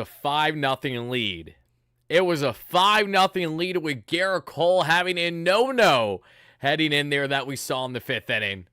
A 5-0 lead. It was a 5-0 lead with Garrett Cole having a no-no heading in there that we saw in the 5th inning.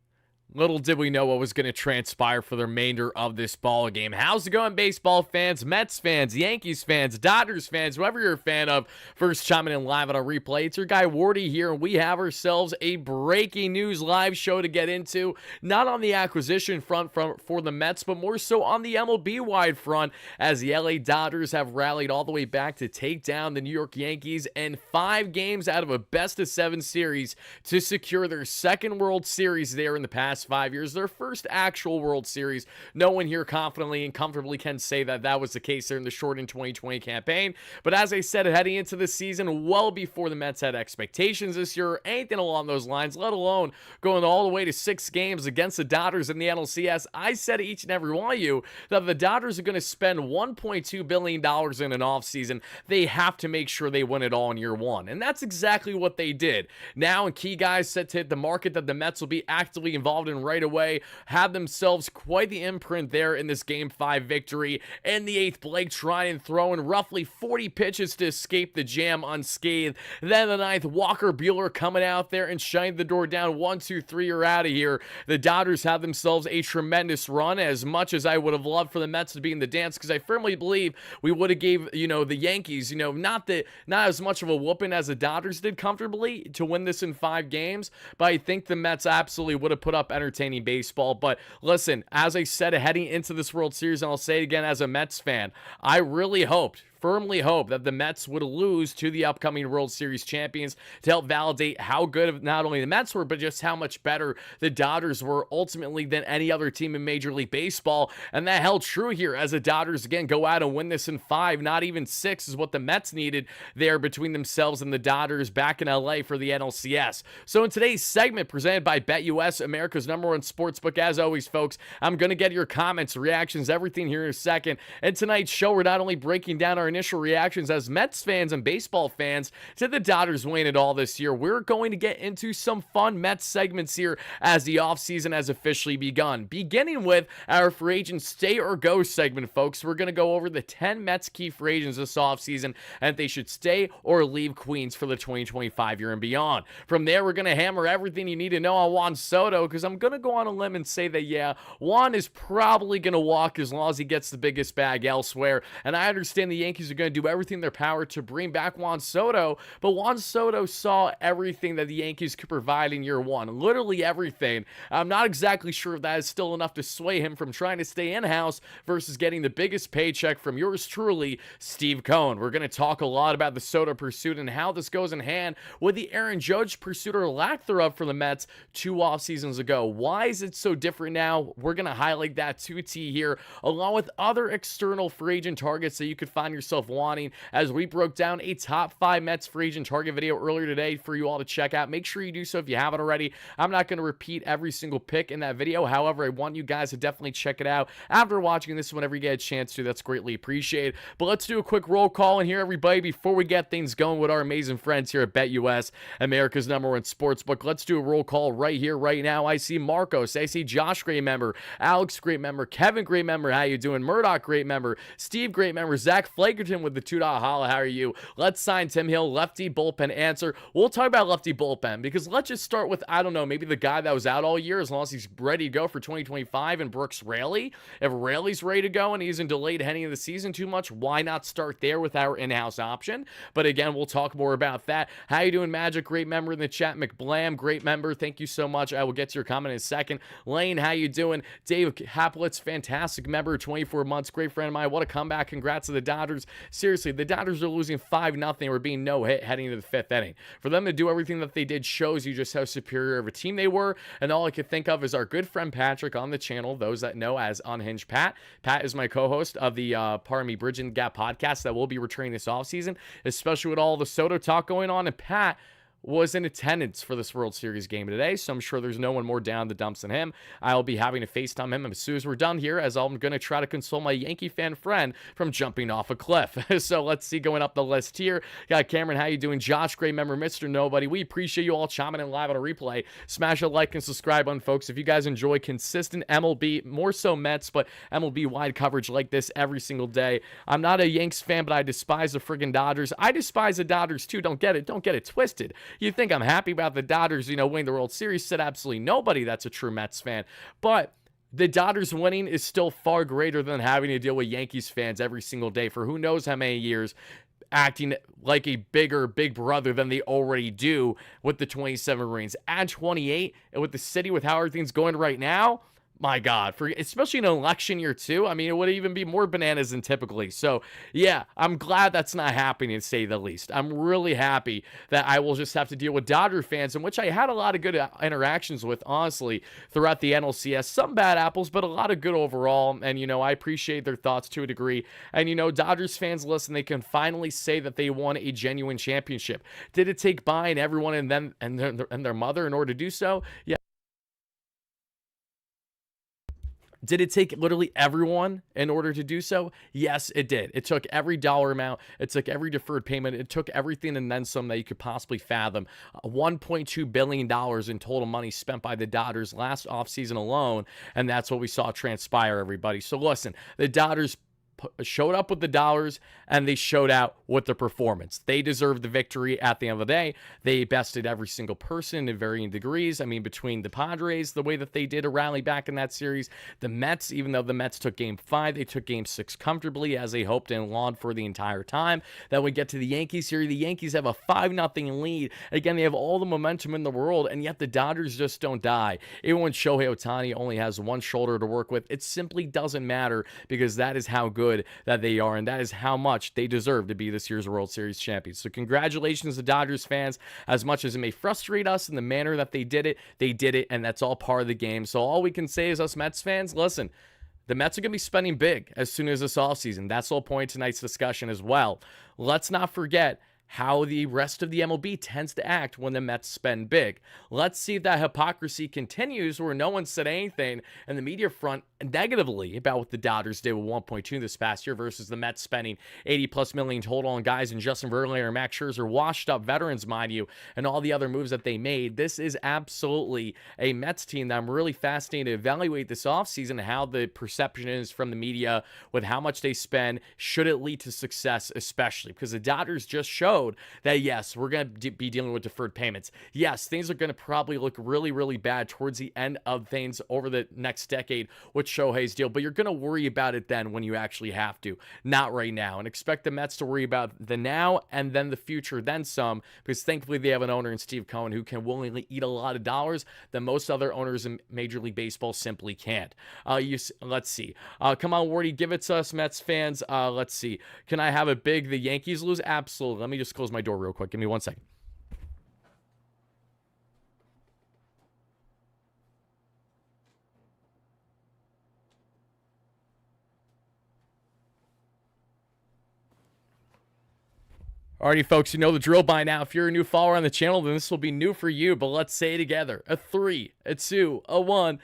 Little did we know what was going to transpire for the remainder of this ball game. How's it going, baseball fans, Mets fans, Yankees fans, Dodgers fans, whoever you're a fan of? First chiming in live on our replay. It's your guy Wardy here, and we have ourselves a breaking news live show to get into. Not on the acquisition front for the Mets, but more so on the MLB-wide front, as the LA Dodgers have rallied all the way back to take down the New York Yankees in 5 games out of a best-of-7 series to secure their second World Series there in the past 5 years, their first actual World Series. No one here confidently and comfortably can say that that was the case there in the shortened 2020 campaign. But as I said, heading into the season, well before the Mets had expectations this year, or anything along those lines, let alone going all the way to 6 games against the Dodgers in the NLCS, I said to each and every one of you that the Dodgers are going to spend $1.2 billion in an offseason. They have to make sure they win it all in year one. And that's exactly what they did. Now, and key guys set to hit the market that the Mets will be actively involved in right away, have themselves quite the imprint there in this Game 5 victory. In the 8th, Blake Treinen throwing roughly 40 pitches to escape the jam unscathed. Then the 9th, Walker Buehler coming out there and shining the door down. 1, 2, 3, you're out of here. The Dodgers have themselves a tremendous run, as much as I would have loved for the Mets to be in the dance, because I firmly believe we would have gave, the Yankees, not as much of a whooping as the Dodgers did comfortably to win this in 5 games, but I think the Mets absolutely would have put up entertaining baseball. But listen, as I said, heading into this World Series, and I'll say it again as a Mets fan, I really firmly hope that the Mets would lose to the upcoming World Series champions to help validate how good not only the Mets were, but just how much better the Dodgers were ultimately than any other team in Major League Baseball. And that held true here as the Dodgers again go out and win this in 5, not even 6 is what the Mets needed there between themselves and the Dodgers back in LA for the NLCS. So in today's segment presented by BetUS, America's #1 sportsbook, as always, folks, I'm going to get your comments, reactions, everything here in a second. And tonight's show, we're not only breaking down our initial reactions as Mets fans and baseball fans to the Dodgers winning it all this year, we're going to get into some fun Mets segments here as the offseason has officially begun. Beginning with our free agent stay or go segment, folks. We're going to go over the 10 Mets key free agents this offseason and if they should stay or leave Queens for the 2025 year and beyond. From there, we're going to hammer everything you need to know on Juan Soto, because I'm going to go on a limb and say that, yeah, Juan is probably going to walk as long as he gets the biggest bag elsewhere. And I understand the Yankees are going to do everything in their power to bring back Juan Soto, but Juan Soto saw everything that the Yankees could provide in year one, literally everything. I'm not exactly sure if that is still enough to sway him from trying to stay in-house versus getting the biggest paycheck from yours truly, Steve Cohen. We're going to talk a lot about the Soto pursuit and how this goes in hand with the Aaron Judge pursuit or lack thereof for the Mets 2 off seasons ago. Why is it so different now? We're going to highlight that to T here, along with other external free agent targets that you could find yourself wanting, as we broke down a top 5 Mets free agent target video earlier today for you all to check out. Make sure you do so if you haven't already. I'm not going to repeat every single pick in that video. However, I want you guys to definitely check it out after watching this whenever you get a chance to. That's greatly appreciated. But let's do a quick roll call in here, everybody, before we get things going with our amazing friends here at BetUS, America's #1 sportsbook. Let's do a roll call right here, right now. I see Marcos. I see Josh, great member. Alex, great member. Kevin, great member. How you doing? Murdoch, great member. Steve, great member. Zach Flagerton with the $2 holla. How are you? Let's sign Tim Hill, lefty bullpen answer. We'll talk about lefty bullpen, because let's just start with, I don't know, maybe the guy that was out all year, as long as he's ready to go for 2025, and Brooks Raley. If Raley's ready to go and he isn't delayed heading into the season too much, why not start there with our in-house option? But again, we'll talk more about that. How you doing, Magic? Great member in the chat. McBlam, great member. Thank you so much. I will get to your comment in a second. Lane, how you doing? Dave Haplitz, fantastic member, 24 months, great friend of mine. What a comeback. Congrats to the Dodgers. Seriously, the Dodgers are losing 5-0 or being no hit heading into the 5th inning. For them to do everything that they did shows you just how superior of a team they were. And all I could think of is our good friend Patrick on the channel, those that know as Unhinged Pat. Pat is my co-host of the Bridging the Gap podcast that will be returning this offseason, especially with all the Soto talk going on. And Pat, was in attendance for this World Series game today, so I'm sure there's no one more down the dumps than him. I'll be having to FaceTime him as soon as we're done here, as I'm going to try to console my Yankee fan friend from jumping off a cliff. So let's see, going up the list here. Got Cameron, how you doing? Josh, great member, Mr. Nobody. We appreciate you all chiming in live on a replay. Smash a like and subscribe button, folks. If you guys enjoy consistent MLB, more so Mets, but MLB wide coverage like this every single day. I'm not a Yanks fan, but I despise the friggin' Dodgers. I despise the Dodgers too. Don't get it twisted. You think I'm happy about the Dodgers, winning the World Series? Said absolutely nobody that's a true Mets fan. But the Dodgers winning is still far greater than having to deal with Yankees fans every single day for who knows how many years, acting like a big brother than they already do with the 27 rings. Add 28, and with the city, with how everything's going right now, my God, especially in an election year too, it would even be more bananas than typically. So yeah, I'm glad that's not happening, to say the least. I'm really happy that I will just have to deal with Dodger fans, in which I had a lot of good interactions with, honestly, throughout the NLCS. Some bad apples, but a lot of good overall. And, I appreciate their thoughts to a degree. And, Dodgers fans, listen, they can finally say that they won a genuine championship. Did it take buying everyone and them and their mother in order to do so? Yeah. Did it take literally everyone in order to do so? Yes, it did. It took every dollar amount. It took every deferred payment. It took everything and then some that you could possibly fathom. $1.2 billion in total money spent by the Dodgers last offseason alone, and that's what we saw transpire, everybody. So listen, the Dodgers showed up with the dollars, and they showed out with the performance. They deserved the victory at the end of the day. They bested every single person in varying degrees. Between the Padres, the way that they did a rally back in that series, the Mets, even though the Mets took Game 5, they took Game 6 comfortably, as they hoped and longed for the entire time. Then we get to the Yankees here. The Yankees have a 5-0 lead. Again, they have all the momentum in the world, and yet the Dodgers just don't die. Even when Shohei Ohtani only has one shoulder to work with, it simply doesn't matter, because that is how good that they are, and that is how much they deserve to be this year's World Series champions. So congratulations to Dodgers fans. As much as it may frustrate us in the manner that they did it, and that's all part of the game. So all we can say is, us Mets fans, listen, the Mets are going to be spending big as soon as this offseason. That's the whole point of tonight's discussion as well. Let's not forget how the rest of the MLB tends to act when the Mets spend big. Let's see if that hypocrisy continues, where no one said anything in the media front negatively about what the Dodgers did with 1.2 this past year versus the Mets spending 80+ million total on guys and Justin Verlander and Max Scherzer, washed up veterans, mind you, and all the other moves that they made. This is absolutely a Mets team that I'm really fascinated to evaluate this offseason, how the perception is from the media with how much they spend. Should it lead to success, especially because the Dodgers just showed that, yes, we're going to be dealing with deferred payments. Yes, things are going to probably look really bad towards the end of things over the next decade with Shohei's deal, but you're going to worry about it then when you actually have to, not right now. And expect the Mets to worry about the now and then the future, then some, because thankfully they have an owner in Steve Cohen who can willingly eat a lot of dollars that most other owners in Major League Baseball simply can't. Let's see. Come on, Wardy, give it to us, Mets fans. Let's see. Can I have a big the Yankees lose? Absolutely. Let me just close my door real quick. Give me 1 second. Alrighty, folks, you know the drill by now. If you're a new follower on the channel, then this will be new for you, but let's say it together. A 3, a 2, a 1.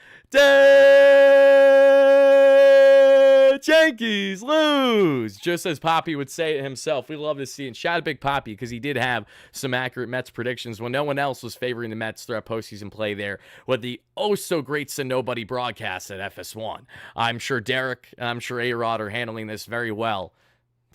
Yankees lose! Just as Poppy would say it himself. We love to see it. And shout out Big Poppy, because he did have some accurate Mets predictions when no one else was favoring the Mets throughout postseason play there with the oh-so-great Nobody broadcast at FS1. I'm sure Derek and I'm sure A-Rod are handling this very well.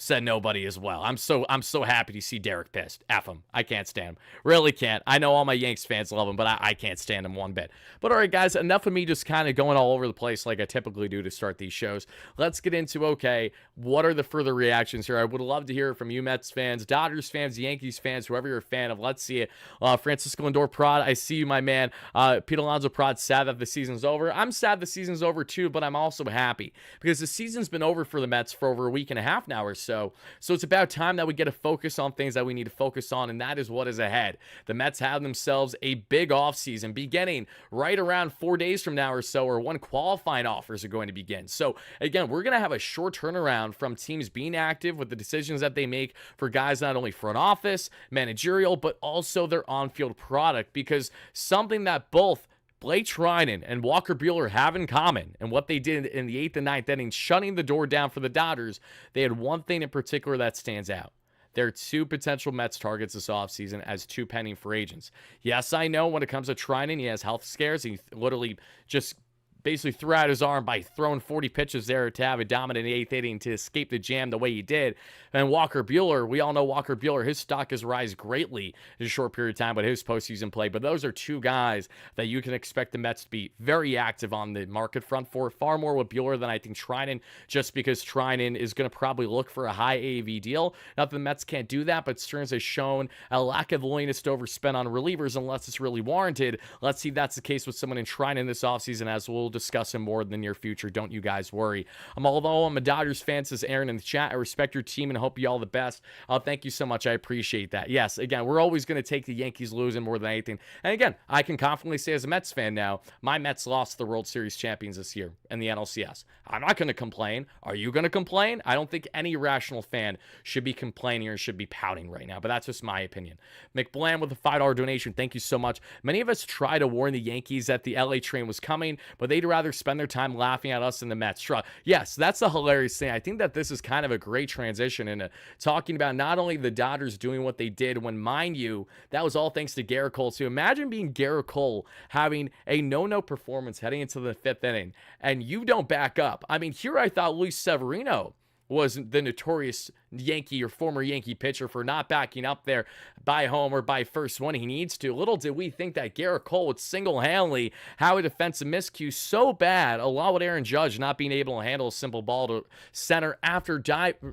Said nobody as well. I'm so happy to see Derek pissed. F him. I can't stand him. Really can't. I know all my Yanks fans love him, but I can't stand him one bit. But all right, guys, enough of me just kind of going all over the place like I typically do to start these shows. Let's get into, okay, what are the further reactions here? I would love to hear from you Mets fans, Dodgers fans, Yankees fans, whoever you're a fan of. Let's see it. Francisco Lindor Prod, I see you, my man. Pete Alonso Prod, sad that the season's over. I'm sad the season's over too, but I'm also happy because the season's been over for the Mets for over a week and a half now or so. so. So it's about time that we get a focus on things that we need to focus on, and that is what is ahead. The Mets have themselves a big offseason beginning right around 4 days from now or so, or when qualifying offers are going to begin. So again, we're going to have a short turnaround from teams being active with the decisions that they make for guys not only front office, managerial, but also their on-field product, because something that both Blake Treinen and Walker Buehler have in common, and what they did in the 8th and 9th innings, shutting the door down for the Dodgers, they had one thing in particular that stands out. There are 2 potential Mets targets this offseason as 2 pending free agents. Yes, I know when it comes to Treinen, he has health scares. He literally just basically threw out his arm by throwing 40 pitches there to have a dominant 8th inning to escape the jam the way he did. And Walker Buehler, we all know Walker Buehler, his stock has risen greatly in a short period of time with his postseason play. But those are 2 guys that you can expect the Mets to be very active on the market front for. Far more with Buehler than I think Treinen, just because Treinen is going to probably look for a high AAV deal. Not that the Mets can't do that, but Stearns has shown a lack of willingness to overspend on relievers unless it's really warranted. Let's see if that's the case with someone in Treinen this offseason, as we'll discuss him more in the near future. Don't you guys worry. Although I'm a Dodgers fan, says Aaron in the chat, I respect your team and hope you all the best. Thank you so much. I appreciate that. Yes, again, we're always going to take the Yankees losing more than anything. And again, I can confidently say as a Mets fan now, my Mets lost the World Series champions this year in the NLCS. I'm not going to complain. Are you going to complain? I don't think any rational fan should be complaining or should be pouting right now, but that's just my opinion. McBland with a $5 donation. Thank you so much. Many of us try to warn the Yankees that the LA train was coming, but they'd rather spend their time laughing at us in the Mets. Yes, that's a hilarious thing. I think that this is kind of a great transition into talking about not only the Dodgers doing what they did when, mind you, that was all thanks to Gerrit Cole. So imagine being Gerrit Cole having a no-no performance heading into the 5th inning, and you don't back up. I mean, here I thought Luis Severino was the notorious Yankee or former Yankee pitcher for not backing up there by home or by first when he needs to. Little did we think that Gerrit Cole would single-handedly have a defensive miscue so bad, along with Aaron Judge not being able to handle a simple ball to center after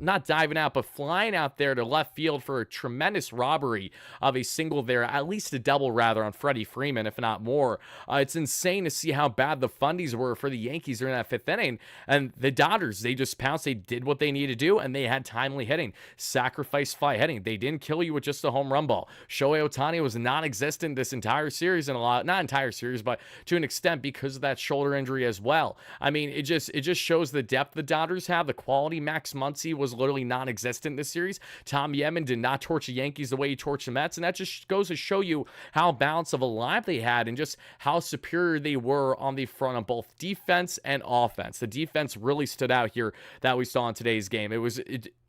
not diving out, but flying out there to left field for a tremendous robbery of a single there, at least a double rather, on Freddie Freeman, if not more. It's insane to see how bad the fundies were for the Yankees during that 5th inning. And the Dodgers, they just pounced. They did what they needed to do, and they had timely hitting, sacrifice fly hitting. They didn't kill you with just a home run ball. Shohei Ohtani was non-existent this entire series, and not entire series, but to an extent because of that shoulder injury as well. I mean, it just shows the depth the Dodgers have, the quality. Max Muncy was literally non-existent this series. Tom Yemen did not torch the Yankees the way he torched the Mets, and that just goes to show you how balanced of a lineup they had and just how superior they were on the front of both defense and offense. The defense really stood out here that we saw in today's game. It was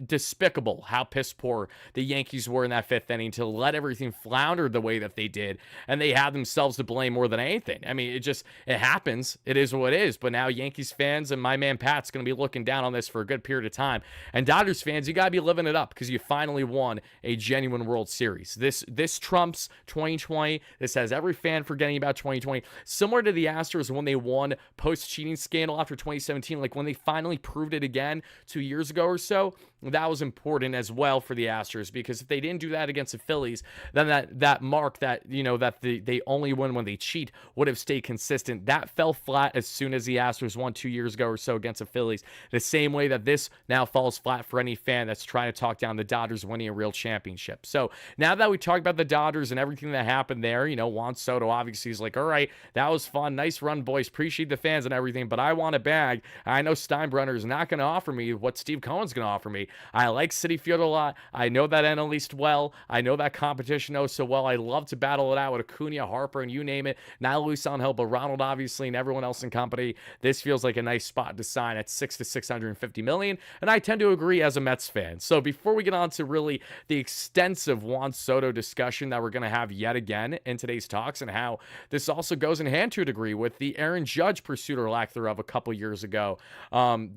despicable how piss poor the Yankees were in that 5th inning to let everything flounder the way that they did, and they had themselves to blame more than anything. I mean, it happens. It is what it is, but now Yankees fans and my man Pat's going to be looking down on this for a good period of time. And Dodgers fans, you got to be living it up because you finally won a genuine World Series. This trumps 2020. This has every fan forgetting about 2020. Similar to the Astros when they won post-cheating scandal after 2017, like when they finally proved it again 2 years ago or so. That was important as well for the Astros, because if they didn't do that against the Phillies, then that mark that, they only win when they cheat would have stayed consistent. That fell flat as soon as the Astros won 2 years ago or so against the Phillies. The same way that this now falls flat for any fan that's trying to talk down the Dodgers winning a real championship. So now that we talked about the Dodgers and everything that happened there, Juan Soto obviously is like, all right, that was fun. Nice run, boys. Appreciate the fans and everything, but I want a bag. I know Steinbrenner is not going to offer me what Steve Cohen's going to offer me. I like Citi Field a lot. I know that NL East well. I know that competition so well. I love to battle it out with Acuna, Harper, and you name it. Not Luis Angel, but Ronald, obviously, and everyone else in company. This feels like a nice spot to sign at $600 to $650 million, and I tend to agree as a Mets fan. So before we get on to really the extensive Juan Soto discussion that we're going to have yet again in today's talks, and how this also goes in hand to a degree with the Aaron Judge pursuit or lack thereof a couple years ago,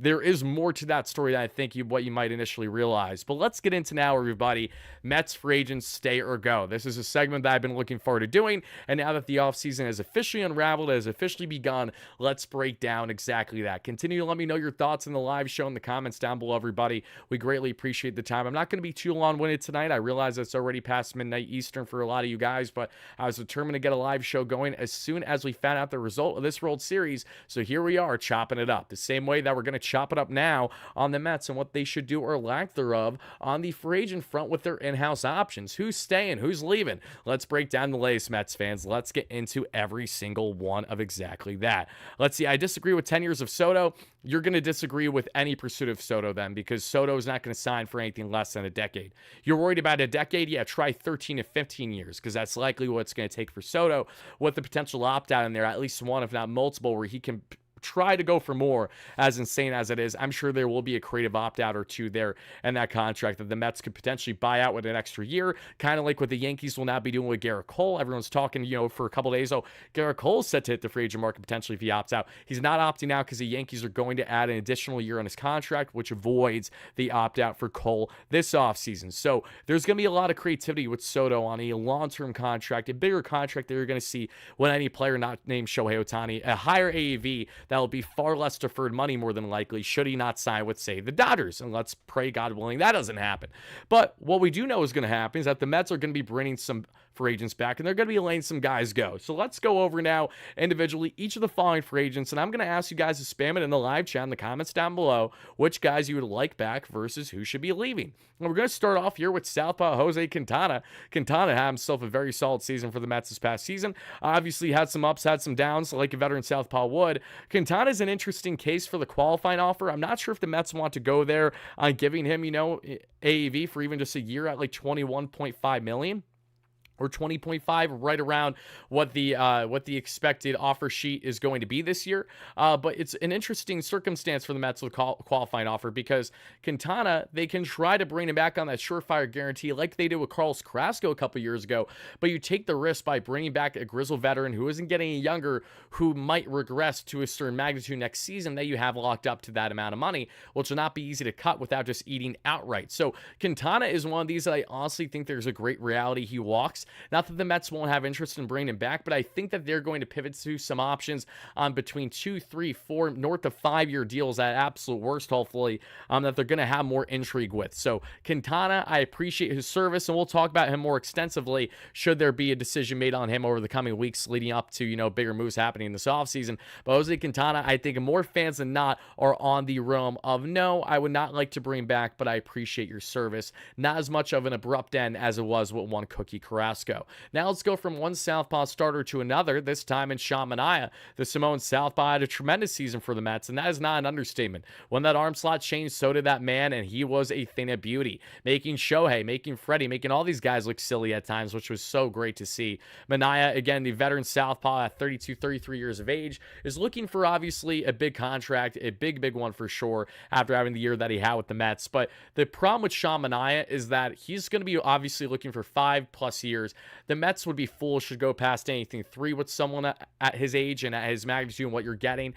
there is more to that story than I think what you might initially realize. But let's get into now, everybody. Mets free agents, stay or go. This is a segment that I've been looking forward to doing, and now that the offseason has officially unraveled, has officially begun, let's break down exactly that. Continue to let me know your thoughts in the live show in the comments down below, everybody. We greatly appreciate the time. I'm not going to be too long-winded tonight. I realize it's already past midnight Eastern for a lot of you guys, but I was determined to get a live show going as soon as we found out the result of this World Series. So here we are, chopping it up. The same way that we're going to chop it up now on the Mets and what they should do or lack lack thereof on the free agent front with their in-house options. Who's staying? Who's leaving? Let's break down the latest, Mets fans. Let's get into every single one of exactly that. Let's see. I disagree with 10 years of Soto. You're going to disagree with any pursuit of Soto then, because Soto is not going to sign for anything less than a decade. You're worried about a decade? Yeah, try 13 to 15 years, because that's likely what it's going to take for Soto, with the potential opt-out in there, at least one, if not multiple, where he can try to go for more. As insane as it is, I'm sure there will be a creative opt-out or two there in that contract that the Mets could potentially buy out with an extra year, kind of like what the Yankees will now be doing with Gerrit Cole. Everyone's talking, for a couple days, Gerrit Cole's set to hit the free agent market potentially if he opts out. He's not opting out because the Yankees are going to add an additional year on his contract, which avoids the opt-out for Cole this offseason. So there's going to be a lot of creativity with Soto on a long-term contract, a bigger contract that you're going to see when any player not named Shohei Ohtani, a higher AAV that will be far less deferred money more than likely should he not sign with, say, the Dodgers. And let's pray, God willing, that doesn't happen. But what we do know is going to happen is that the Mets are going to be bringing some free agents back, and they're going to be letting some guys go. So let's go over now individually each of the following free agents, and I'm going to ask you guys to spam it in the live chat in the comments down below which guys you would like back versus who should be leaving. And we're going to start off here with Southpaw Jose Quintana. Quintana had himself a very solid season for the Mets this past season. Obviously had some ups, had some downs, like a veteran Southpaw would. Quintana is an interesting case for the qualifying offer. I'm not sure if the Mets want to go there on giving him, AAV for even just a year at like $21.5 million. Or 20.5, right around what the expected offer sheet is going to be this year. But it's an interesting circumstance for the Mets with qualifying offer, because Quintana, they can try to bring him back on that surefire guarantee like they did with Carlos Carrasco a couple years ago. But you take the risk by bringing back a grizzled veteran who isn't getting any younger, who might regress to a certain magnitude next season, that you have locked up to that amount of money, which will not be easy to cut without just eating outright. So Quintana is one of these that I honestly think there's a great reality he walks. Not that the Mets won't have interest in bringing him back, but I think that they're going to pivot to some options on between 2, 3, 4, north of 5-year deals at absolute worst, hopefully, that they're going to have more intrigue with. So Quintana, I appreciate his service, and we'll talk about him more extensively should there be a decision made on him over the coming weeks leading up to, bigger moves happening this offseason. But Jose Quintana, I think more fans than not are on the realm of, no, I would not like to bring back, but I appreciate your service. Not as much of an abrupt end as it was with one Cookie Carrasco. Now let's go from one Southpaw starter to another, this time in Sean Manaea. The Samoan Southpaw had a tremendous season for the Mets, and that is not an understatement. When that arm slot changed, so did that man, and he was a thing of beauty. Making Shohei, making Freddie, making all these guys look silly at times, which was so great to see. Manaea, again, the veteran Southpaw at 32, 33 years of age, is looking for obviously a big contract, a big one for sure, after having the year that he had with the Mets. But the problem with Sean Manaea is that he's going to be obviously looking for 5+ years. The Mets would be foolish to go past anything 3 with someone at his age and at his magnitude and what you're getting.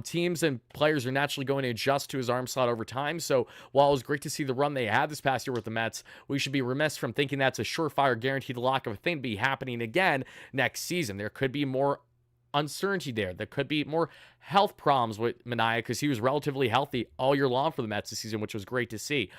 Teams and players are naturally going to adjust to his arm slot over time. So while it was great to see the run they had this past year with the Mets, we should be remiss from thinking that's a surefire guaranteed lock of a thing to be happening again next season. There could be more uncertainty there. There could be more health problems with Manaea, because he was relatively healthy all year long for the Mets this season, which was great to see.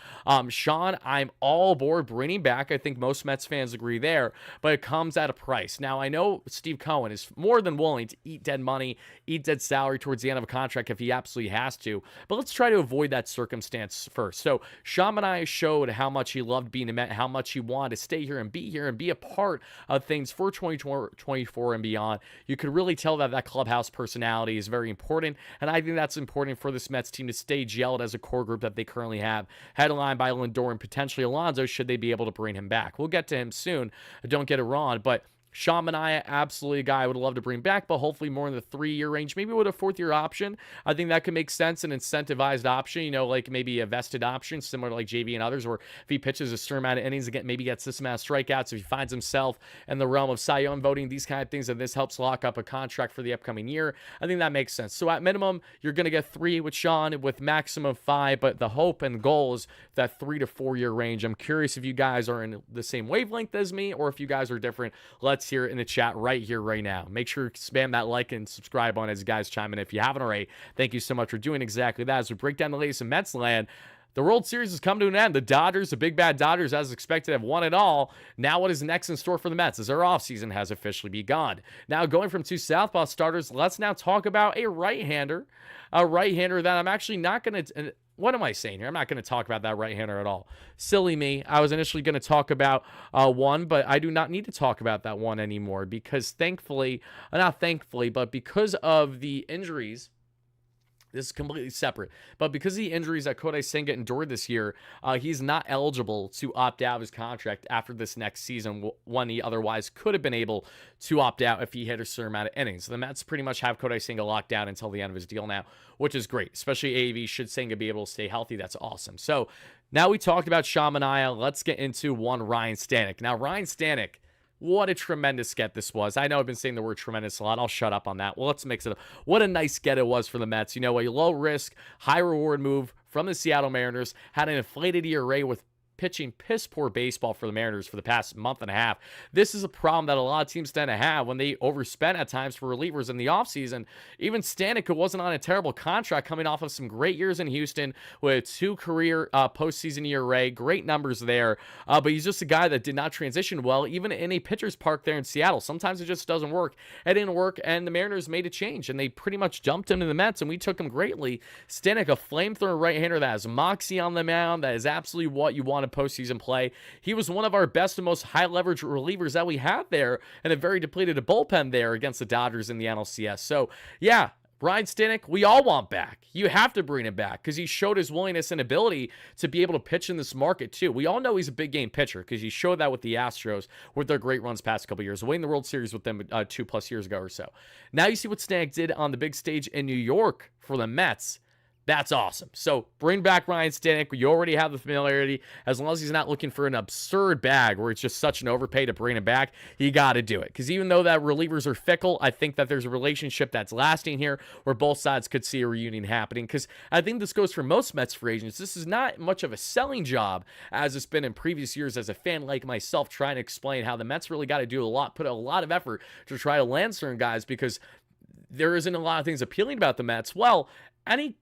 Sean, I'm all aboard bringing back. I think most Mets fans agree there, but it comes at a price. Now, I know Steve Cohen is more than willing to eat dead money, eat dead salary towards the end of a contract if he absolutely has to, but let's try to avoid that circumstance first. So Sean Manaea showed how much he loved being a Met, how much he wanted to stay here and be a part of things for 2024 and beyond. You could really tell that clubhouse personality is very important, and I think that's important for this Mets team to stay gelled as a core group that they currently have, headlined by Lindor and potentially Alonso should they be able to bring him back. We'll get to him soon, don't get it wrong, but Sean Manaea, absolutely a guy I would love to bring back, but hopefully more in the 3-year range, maybe with a 4th-year option. I think that could make sense, an incentivized option, like maybe a vested option, similar to like JV and others, where if he pitches a certain amount of innings, maybe gets this amount of strikeouts, if he finds himself in the realm of Cy Young voting, these kind of things, and this helps lock up a contract for the upcoming year, I think that makes sense. So at minimum, you're going to get 3 with Sean, with maximum 5, but the hope and goal is that 3 to 4-year range. I'm curious if you guys are in the same wavelength as me, or if you guys are different. Let's hear it in the chat right here, right now. Make sure to spam that like and subscribe on as you guys chime in if you haven't already. Thank you so much for doing exactly that. As we break down the latest in Mets land, the World Series has come to an end. The Dodgers, the big bad Dodgers, as expected, have won it all. Now what is next in store for the Mets as their offseason has officially begun? Now going from 2 Southpaw starters, let's now talk about a right-hander that I'm actually not going to what am I saying here? I'm not going to talk about that right-hander at all. Silly me. I was initially going to talk about one, but I do not need to talk about that one anymore because thankfully, not thankfully, but because of the injuries. This is completely separate. But because of the injuries that Kodai Senga endured this year, he's not eligible to opt out of his contract after this next season when he otherwise could have been able to opt out if he hit a certain amount of innings. So the Mets pretty much have Kodai Senga locked down until the end of his deal now, which is great, especially AAV. Should Senga be able to stay healthy, that's awesome. So now we talked about Shamanaya. Let's get into one Ryan Stanek. Now, Ryan Stanek, what a tremendous get this was. I know I've been saying the word tremendous a lot. I'll shut up on that. Well, let's mix it up. What a nice get it was for the Mets. You know, a low-risk, high-reward move from the Seattle Mariners. Had an inflated ERA with pitching piss-poor baseball for the Mariners for the past month and a half. This is a problem that a lot of teams tend to have when they overspend at times for relievers in the offseason. Even Stanek, who wasn't on a terrible contract, coming off of some great years in Houston with 2 career postseason ERA, great numbers there, but he's just a guy that did not transition well, even in a pitcher's park there in Seattle. Sometimes it just doesn't work. It didn't work, and the Mariners made a change, and they pretty much dumped him to the Mets, and we took him greatly. Stanek, a flamethrower right-hander that has moxie on the mound, that is absolutely what you want postseason play. He was one of our best and most high leverage relievers that we had there, and a very depleted bullpen there against the Dodgers in the NLCS. So yeah, Ryan Stanek, we all want back. You have to bring him back because he showed his willingness and ability to be able to pitch in this market too. We all know he's a big game pitcher because he showed that with the Astros with their great runs past couple years, winning the World Series with them 2+ years ago or so. Now you see what Stanek did on the big stage in New York for the Mets. That's awesome. So bring back Ryan Stanek. You already have the familiarity. As long as he's not looking for an absurd bag where it's just such an overpay to bring him back, you got to do it. Because even though that relievers are fickle, I think that there's a relationship that's lasting here where both sides could see a reunion happening. Because I think this goes for most Mets free agents. This is not much of a selling job as it's been in previous years as a fan like myself trying to explain how the Mets really got to do a lot, put a lot of effort to try to land certain guys because there isn't a lot of things appealing about the Mets. Well, any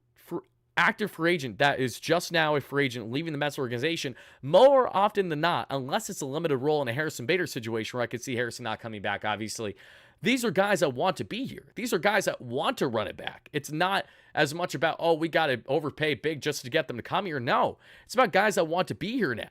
active free agent that is just now a free agent leaving the Mets organization, more often than not, unless it's a limited role in a Harrison Bader situation where I could see Harrison not coming back, obviously, these are guys that want to be here. These are guys that want to run it back. It's not as much about, oh, we got to overpay big just to get them to come here. No, it's about guys that want to be here now.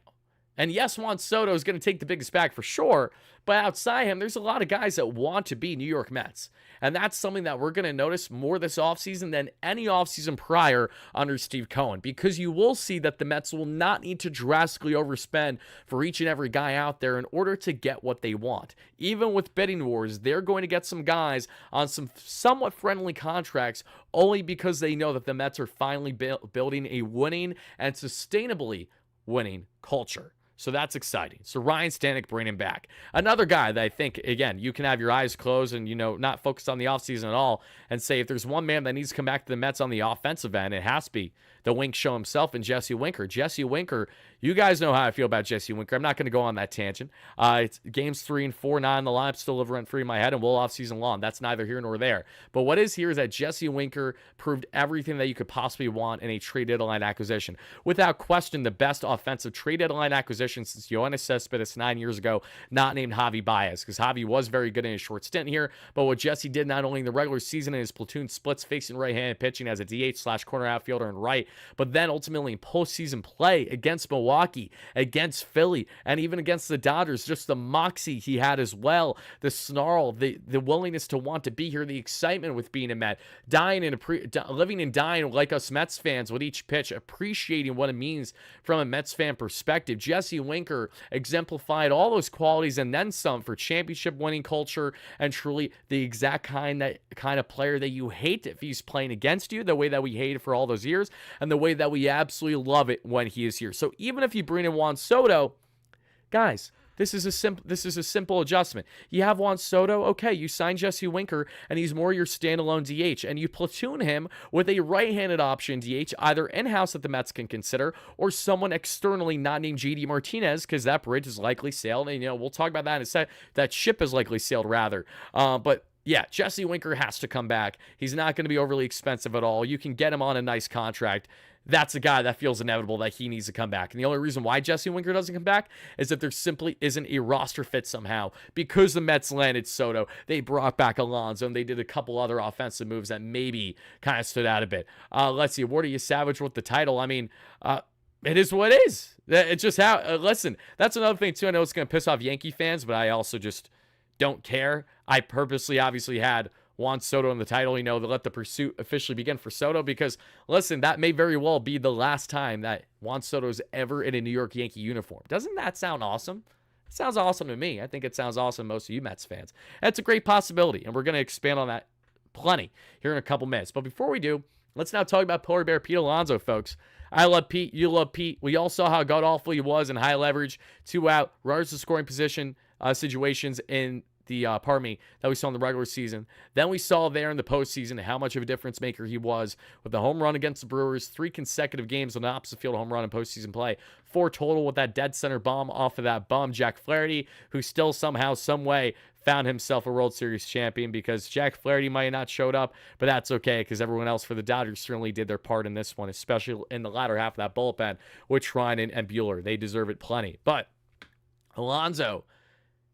And yes, Juan Soto is going to take the biggest bag for sure, but outside him, there's a lot of guys that want to be New York Mets. And that's something that we're going to notice more this offseason than any offseason prior under Steve Cohen, because you will see that the Mets will not need to drastically overspend for each and every guy out there in order to get what they want. Even with bidding wars, they're going to get some guys on some somewhat friendly contracts only because they know that the Mets are finally building a winning and sustainably winning culture. So that's exciting. So Ryan Stanek, bring him back. Another guy that I think, again, you can have your eyes closed and, not focus on the offseason at all and say if there's one man that needs to come back to the Mets on the offensive end, it has to be the Wink Show himself and Jesse Winker. Jesse Winker, you guys know how I feel about Jesse Winker. I'm not going to go on that tangent. It's games 3 and 4 now in the lineup still live rent-free in my head and will offseason long. That's neither here nor there. But what is here is that Jesse Winker proved everything that you could possibly want in a trade deadline acquisition. Without question, the best offensive trade deadline acquisition since Yoenis Cespedes 9 years ago, not named Javi Baez, because Javi was very good in his short stint here. But what Jesse did not only in the regular season in his platoon splits facing right-handed pitching as a DH/corner outfielder and right, but then ultimately in postseason play against Milwaukee, against Philly, and even against the Dodgers, just the moxie he had as well, the snarl, the willingness to want to be here, the excitement with being a Met, living and dying like us Mets fans with each pitch, appreciating what it means from a Mets fan perspective. Jesse Winker exemplified all those qualities and then some for championship winning culture and truly the exact kind of player that you hate if he's playing against you, the way that we hated for all those years, and the way that we absolutely love it when he is here. So even if you bring in Juan Soto, guys, this is a simple adjustment. You have Juan Soto, okay, you sign Jesse Winker, and he's more your standalone DH, and you platoon him with a right-handed option DH, either in-house that the Mets can consider, or someone externally not named JD Martinez, because that bridge is likely sailed, and we'll talk about that in a sec. That ship is likely sailed, rather. But yeah, Jesse Winker has to come back. He's not going to be overly expensive at all. You can get him on a nice contract. that's a guy that feels inevitable that he needs to come back. And the only reason why Jesse Winker doesn't come back is that there simply isn't a roster fit somehow. Because the Mets landed Soto, they brought back Alonso, and they did a couple other offensive moves that maybe kind of stood out a bit. Let's see, Wardy, you savage with the title. I mean, it is what it is. It's just how, listen, that's another thing too. I know it's going to piss off Yankee fans, but I also just don't care. I purposely obviously had Juan Soto in the title, to let the pursuit officially begin for Soto, because listen, that may very well be the last time that Juan Soto is ever in a New York Yankee uniform. Doesn't that sound awesome? It sounds awesome to me. I think it sounds awesome to most of you Mets fans. That's a great possibility, and we're going to expand on that plenty here in a couple minutes. But before we do, let's now talk about Polar Bear Pete Alonso, folks. I love Pete. You love Pete. We all saw how god-awful he was in high leverage, 2-out, runners to scoring position situations in the that we saw in the regular season. Then we saw there in the postseason how much of a difference maker he was with the home run against the Brewers, 3 consecutive games on the opposite field home run in postseason play, 4 total with that dead center bomb off of that bum Jack Flaherty, who still somehow, some way found himself a World Series champion, because Jack Flaherty might have not showed up, but that's okay, because everyone else for the Dodgers certainly did their part in this one, especially in the latter half of that bullpen with Treinen and Buehler. They deserve it plenty. But Alonso,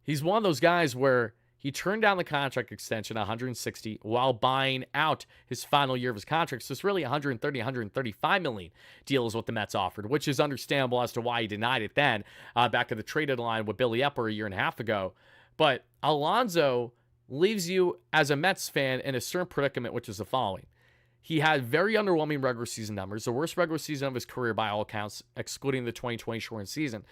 he's one of those guys where he turned down the contract extension, 160, while buying out his final year of his contract. So it's really 130, 135 million deal is what the Mets offered, which is understandable as to why he denied it then, back at the trade deadline with Billy Epler a year and a half ago. But Alonso leaves you as a Mets fan in a certain predicament, which is the following. He had very underwhelming regular season numbers, the worst regular season of his career by all accounts, excluding the 2020 shortened season.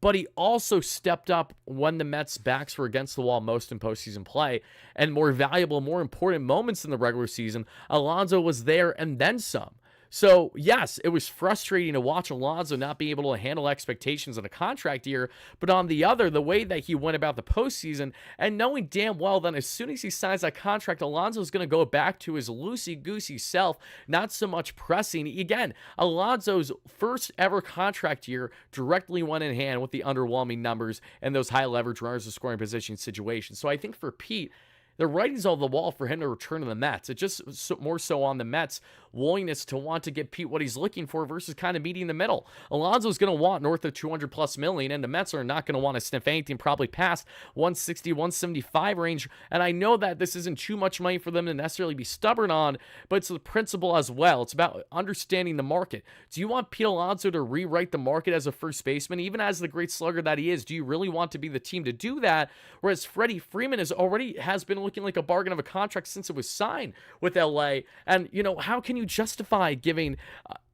But he also stepped up when the Mets' backs were against the wall most in postseason play, and more valuable, more important moments in the regular season, Alonso was there and then some. So, yes, it was frustrating to watch Alonso not be able to handle expectations in a contract year, but on the other, the way that he went about the postseason, and knowing damn well that as soon as he signs that contract, Alonso's going to go back to his loosey-goosey self, not so much pressing. Again, Alonso's first ever contract year directly went in hand with the underwhelming numbers and those high leverage runners to scoring position situations. So I think for Pete, the writing's on the wall for him to return to the Mets. It's just more so on the Mets' willingness to want to get Pete what he's looking for versus kind of meeting the middle. Alonso's going to want north of 200 plus million, and the Mets are not going to want to sniff anything probably past 160, 175 range. And I know that this isn't too much money for them to necessarily be stubborn on, but it's the principle as well. It's about understanding the market. Do you want Pete Alonso to rewrite the market as a first baseman, even as the great slugger that he is? Do you really want to be the team to do that? Whereas Freddie Freeman has been looking like a bargain of a contract since it was signed with LA. And, how can you justify giving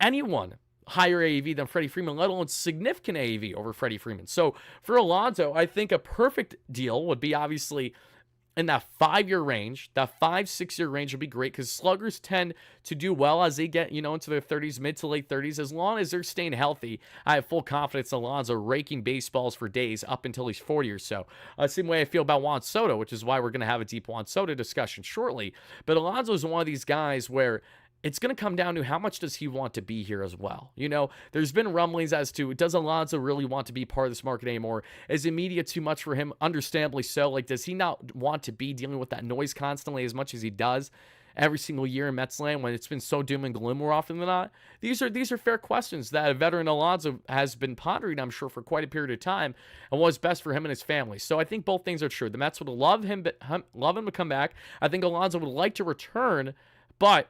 anyone higher AAV than Freddie Freeman, let alone significant AAV over Freddie Freeman? So for Alonso, I think a perfect deal would be obviously in that 5-year range. That 5-6-year range would be great, because sluggers tend to do well as they get, into their 30s, mid to late 30s. As long as they're staying healthy, I have full confidence in Alonso raking baseballs for days up until he's 40 or so. Same way I feel about Juan Soto, which is why we're going to have a deep Juan Soto discussion shortly. But Alonso is one of these guys where it's going to come down to how much does he want to be here as well. There's been rumblings as to, does Alonso really want to be part of this market anymore? Is the media too much for him? Understandably so. Does he not want to be dealing with that noise constantly as much as he does every single year in Mets land when it's been so doom and gloom more often than not? These are fair questions that a veteran Alonso has been pondering, I'm sure, for quite a period of time, and what's best for him and his family. So I think both things are true. The Mets would love him to come back. I think Alonso would like to return, but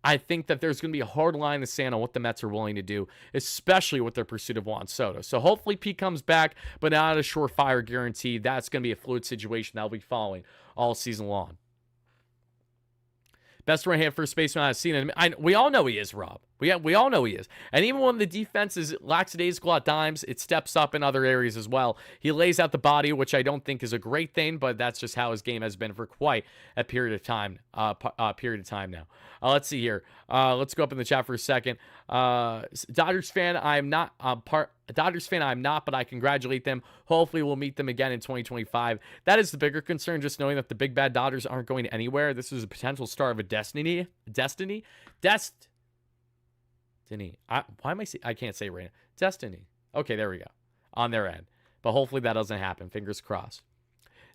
I think that there's going to be a hard line in the sand on what the Mets are willing to do, especially with their pursuit of Juan Soto. So hopefully Pete comes back, but not a surefire guarantee. That's going to be a fluid situation that'll be following all season long. Best right-hand first baseman I've seen. We all know he is, Rob. We all know he is. And even when the defense is lackadaisical at times, it steps up in other areas as well. He lays out the body, which I don't think is a great thing, but that's just how his game has been for quite a period of time. Now. Let's see here. Let's go up in the chat for a second. Dodgers fan, I'm not, but I congratulate them. Hopefully we'll meet them again in 2025. That is the bigger concern, just knowing that the big bad Dodgers aren't going anywhere. This is a potential start of a destiny. I can't say it right now. Destiny. Okay, there we go. On their end. But hopefully that doesn't happen. Fingers crossed.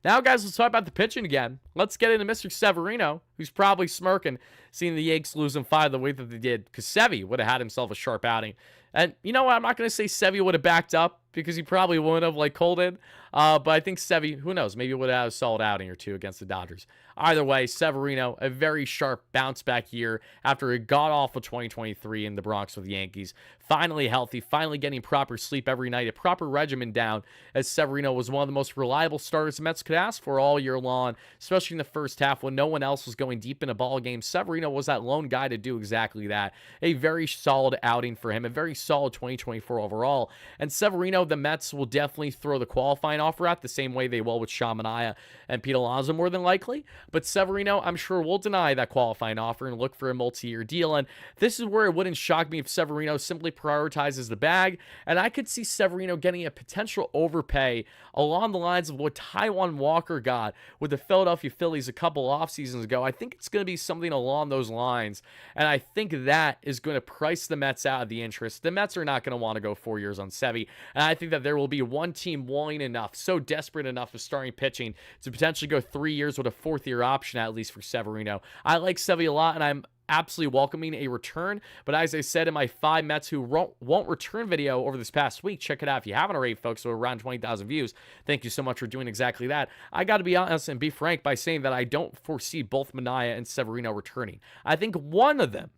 Now, guys, let's talk about the pitching again. Let's get into Mr. Severino, who's probably smirking, seeing the Yanks lose in 5 the way that they did, because Sevy would have had himself a sharp outing. And you know what? I'm not going to say Sevy would have backed up, because he probably wouldn't have like Cole did. But I think Sevy, who knows, maybe would have had a solid outing or two against the Dodgers. Either way, Severino, a very sharp bounce back year after a god-awful 2023 in the Bronx with the Yankees. Finally healthy, finally getting proper sleep every night, a proper regimen down, as Severino was one of the most reliable starters the Mets could ask for all year long, especially in the first half when no one else was going deep in a ball game. Severino was that lone guy to do exactly that. A very solid outing for him, a very solid 2024 overall. And Severino, the Mets will definitely throw the qualifying offer at the same way they will with Sean Manaea and Pete Alonso more than likely. But Severino, I'm sure, will deny that qualifying offer and look for a multi-year deal. And this is where it wouldn't shock me if Severino simply prioritizes the bag. And I could see Severino getting a potential overpay along the lines of what Taijuan Walker got with the Philadelphia Phillies a couple off seasons ago. I think it's going to be something along those lines. And I think that is going to price the Mets out of the interest. The Mets are not going to want to go 4 years on Sevy. And I think that there will be one team willing enough, so desperate enough of starting pitching to potentially go 3 years with a fourth-year option, at least for Severino. I like Sevy a lot, and I'm absolutely welcoming a return. But as I said in my 5 Mets who won't return video over this past week, check it out if you haven't already, folks. So around 20,000 views. Thank you so much for doing exactly that. I got to be honest and be frank by saying that I don't foresee both Manaea and Severino returning. I think one of them,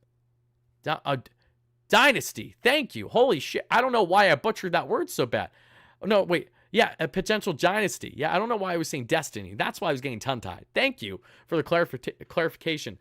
Dynasty. Thank you. Holy shit. I don't know why I butchered that word so bad. No, wait. Yeah, a potential dynasty. Yeah, I don't know why I was saying destiny. That's why I was getting tongue-tied. Thank you for the clarification,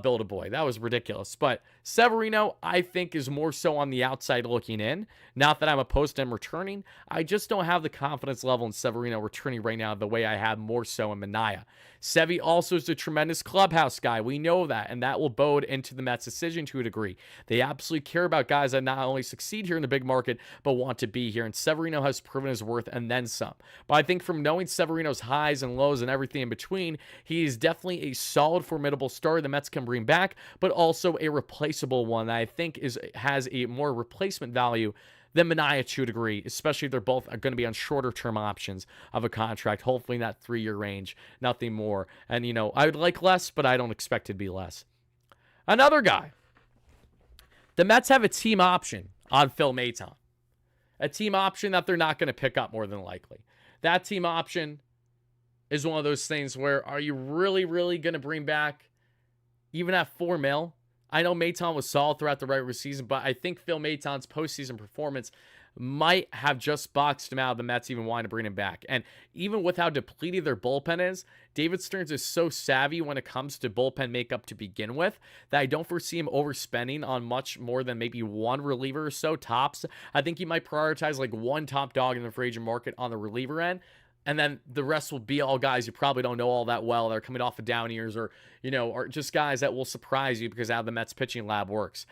Build-A-Boy. That was ridiculous. But Severino, I think, is more so on the outside looking in. Not that I'm opposed to him returning. I just don't have the confidence level in Severino returning right now the way I have more so in Manaea. Sevy also is a tremendous clubhouse guy. We know that, and that will bode into the Mets' decision to a degree. They absolutely care about guys that not only succeed here in the big market, but want to be here. And Severino has proven his worth and then some. But I think from knowing Severino's highs and lows and everything in between, he is definitely a solid, formidable star the Mets can bring back, but also a replaceable one that I think has a more replacement value than Manaea to a degree, especially if they're both going to be on shorter-term options of a contract, hopefully in that 3-year range, nothing more. And, you know, I would like less, but I don't expect it to be less. Another guy. The Mets have a team option on Phil Maton. A team option that they're not going to pick up more than likely. That team option is one of those things where, are you really, really going to bring back, even at $4 million? I know Maton was solid throughout the regular season, but I think Phil Maton's postseason performance might have just boxed him out of the Mets even wanting to bring him back. And even with how depleted their bullpen is, David Stearns is so savvy when it comes to bullpen makeup to begin with that I don't foresee him overspending on much more than maybe one reliever or so tops. I think he might prioritize like one top dog in the free agent market on the reliever end. And then the rest will be all guys you probably don't know all that well. They're coming off of down years or, you know, or just guys that will surprise you because how the Mets pitching lab works.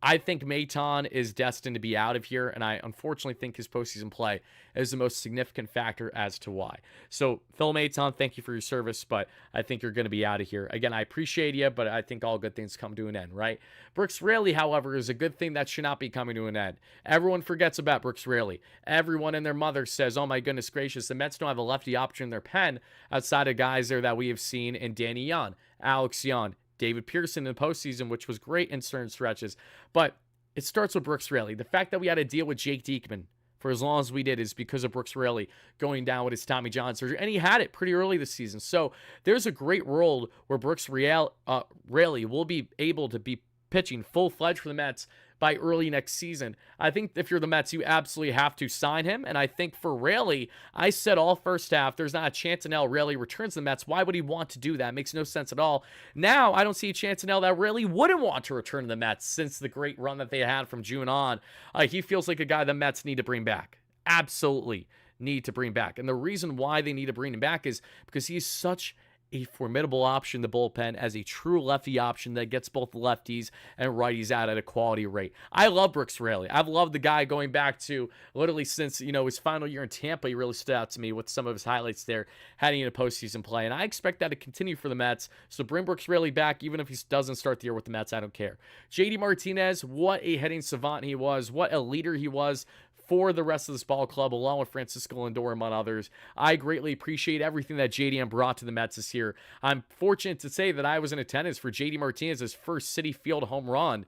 I think Maton is destined to be out of here, and I unfortunately think his postseason play is the most significant factor as to why. So, Phil Maton, thank you for your service, but I think you're going to be out of here. Again, I appreciate you, but I think all good things come to an end, right? Brooks Raley, however, is a good thing that should not be coming to an end. Everyone forgets about Brooks Raley. Everyone and their mother says, oh my goodness gracious, the Mets don't have a lefty option in their pen outside of guys there that we have seen in Danny Young, Alex Young, David Pearson in the postseason, which was great in certain stretches. But it starts with Brooks Raley. The fact that we had to deal with Jake Diekman for as long as we did is because of Brooks Raley going down with his Tommy John surgery. And he had it pretty early this season. So there's a great world where Brooks Raley will be able to be pitching full-fledged for the Mets by early next season. I think if you're the Mets, you absolutely have to sign him. And I think for Raley, I said all first half, there's not a chance in hell Raley returns to the Mets. Why would he want to do that? It makes no sense at all. Now, I don't see a chance in hell that Raley wouldn't want to return to the Mets since the great run that they had from June on. He feels like a guy the Mets need to bring back. Absolutely need to bring back. And the reason why they need to bring him back is because he's such a formidable option in the bullpen as a true lefty option that gets both lefties and righties out at a quality rate. I love Brooks Raley. I've loved the guy going back to literally since, you know, his final year in Tampa. He really stood out to me with some of his highlights there heading into postseason play. And I expect that to continue for the Mets. So bring Brooks Raley back, even if he doesn't start the year with the Mets. I don't care. JD Martinez, what a hitting savant he was. What a leader he was for the rest of this ball club, along with Francisco Lindor, among others. I greatly appreciate everything that JDM brought to the Mets this year. I'm fortunate to say that I was in attendance for JD Martinez's first Citi Field home run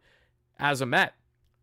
as a Met,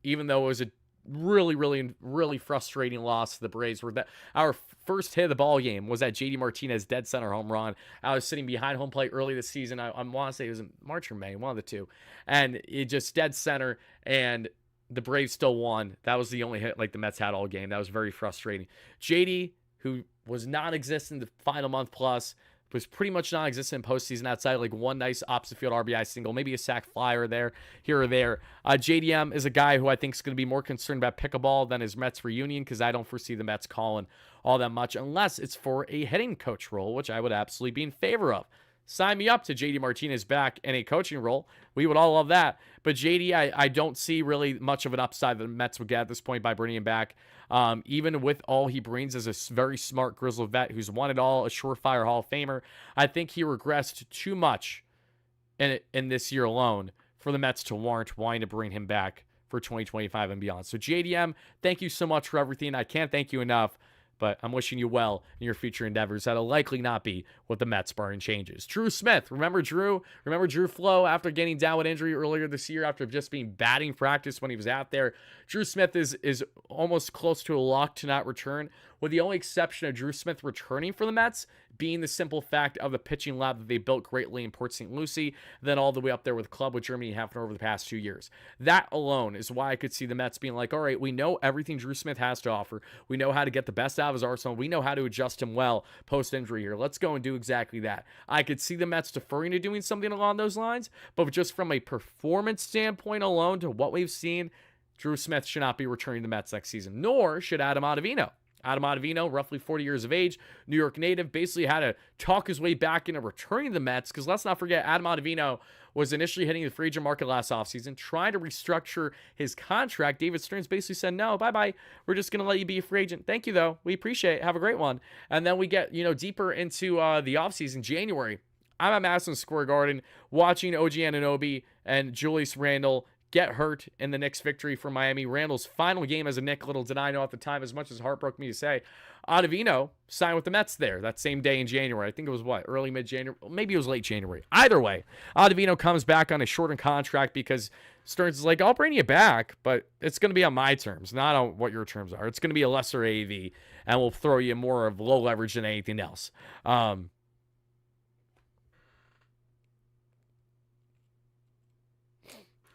even though it was a really frustrating loss to the Braves. Where our first hit of the ball game was that JD Martinez dead center home run. I was sitting behind home plate early this season. I want to say it was in March or May, one of the two, and it just dead center, and the Braves still won. That was the only hit like the Mets had all game. That was very frustrating. JD, who was non-existent the final month plus, was pretty much non-existent in postseason outside like one nice opposite field RBI single, maybe a sac flyer there, here or there. JDM is a guy who I think is going to be more concerned about pickleball than his Mets reunion, because I don't foresee the Mets calling all that much unless it's for a hitting coach role, which I would absolutely be in favor of. Sign me up to JD Martinez back in a coaching role. We would all love that. But JD, I don't see really much of an upside that the Mets would get at this point by bringing him back. Even with all he brings as a very smart Grizzly vet who's won it all, a surefire Hall of Famer, I think he regressed too much in this year alone for the Mets to warrant wanting to bring him back for 2025 and beyond. So JDM, thank you so much for everything. I can't thank you enough. But I'm wishing you well in your future endeavors. That'll likely not be with the Mets barring changes. Drew Smith. Remember Drew? Remember Drew Flo after getting down with injury earlier this year after just being batting practice when he was out there? Drew Smith is almost close to a lock to not return, with the only exception of Drew Smith returning for the Mets being the simple fact of the pitching lab that they built greatly in Port St. Lucie, then all the way up there with the club with Germany happening over the past 2 years. That alone is why I could see the Mets being like, all right, we know everything Drew Smith has to offer. We know how to get the best out of his arsenal. We know how to adjust him well post-injury here. Let's go and do exactly that. I could see the Mets deferring to doing something along those lines, but just from a performance standpoint alone to what we've seen, Drew Smith should not be returning to the Mets next season, nor should Adam Ottavino. Adam Ottavino, roughly 40 years of age, New York native, basically had to talk his way back into returning to the Mets, because let's not forget, Adam Ottavino was initially hitting the free agent market last offseason, trying to restructure his contract. David Stearns basically said, no, bye-bye. We're just going to let you be a free agent. Thank you, though. We appreciate it. Have a great one. And then we get, deeper into the offseason, January. I'm at Madison Square Garden watching OG Anunoby and Julius Randle get hurt in the Knicks' victory for Miami. Randall's final game as a Knick, little did I know at the time, as much as it heartbroke me to say. Ottavino signed with the Mets there that same day in January. I think it was early, mid-January? Maybe it was late January. Either way, Ottavino comes back on a shortened contract because Stearns is like, I'll bring you back, but it's going to be on my terms, not on what your terms are. It's going to be a lesser AV, and we'll throw you more of low leverage than anything else.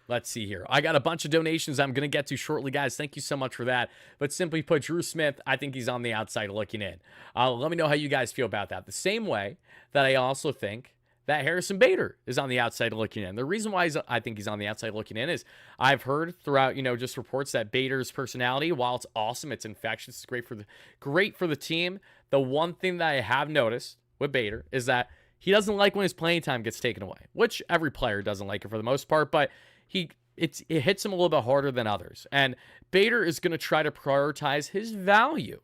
Let's see here. I got a bunch of donations I'm going to get to shortly, guys. Thank you so much for that. But simply put, Drew Smith, I think he's on the outside looking in. Let me know how you guys feel about that. The same way that I also think that Harrison Bader is on the outside looking in. The reason why I think he's on the outside looking in is I've heard throughout, just reports that Bader's personality, while it's awesome, it's infectious, it's great for the team. The one thing that I have noticed with Bader is that he doesn't like when his playing time gets taken away, which every player doesn't like it for the most part, but it hits him a little bit harder than others. And Bader is going to try to prioritize his value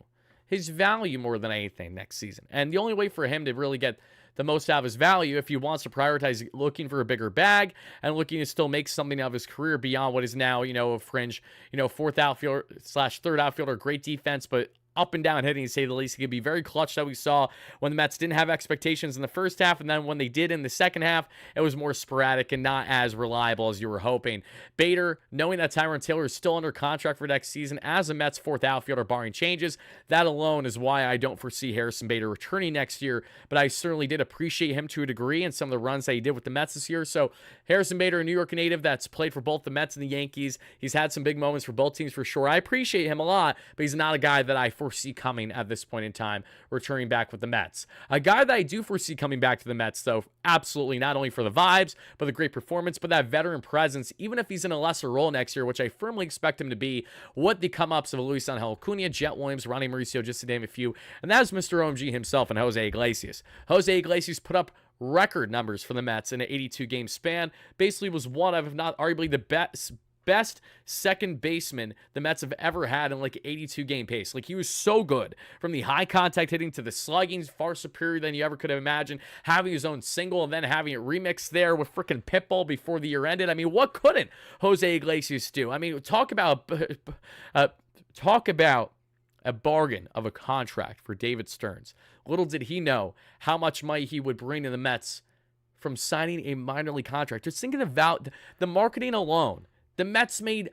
more than anything next season. And the only way for him to really get the most out of his value, if he wants to prioritize looking for a bigger bag and looking to still make something of his career beyond what is now, a fringe, fourth outfielder / third outfielder, great defense, but up and down hitting, to say the least. He could be very clutch, that we saw when the Mets didn't have expectations in the first half, and then when they did in the second half, it was more sporadic and not as reliable as you were hoping. Bader, knowing that Tyrone Taylor is still under contract for next season as a Mets fourth outfielder barring changes, that alone is why I don't foresee Harrison Bader returning next year, but I certainly did appreciate him to a degree and some of the runs that he did with the Mets this year. So Harrison Bader, a New York native that's played for both the Mets and the Yankees. He's had some big moments for both teams for sure. I appreciate him a lot, but he's not a guy that I foresee coming at this point in time, returning back with the Mets. A guy that I do foresee coming back to the Mets, though, absolutely, not only for the vibes, but the great performance, but that veteran presence, even if he's in a lesser role next year, which I firmly expect him to be, with the come-ups of Luis Angel Acuna, Jet Williams, Ronnie Mauricio, just to name a few, and that is Mr. OMG himself and Jose Iglesias. Jose Iglesias put up record numbers for the Mets in an 82-game span, basically was one of, if not arguably the best second baseman the Mets have ever had in like 82 game pace. Like, he was so good from the high contact hitting to the slugging, far superior than you ever could have imagined, having his own single and then having it remixed there with freaking Pitbull before the year ended. I mean, what couldn't Jose Iglesias do? I mean, talk about Talk about a bargain of a contract for David Stearns. Little did he know how much money he would bring to the Mets from signing a minor league contract. Just thinking about the marketing alone. The Mets made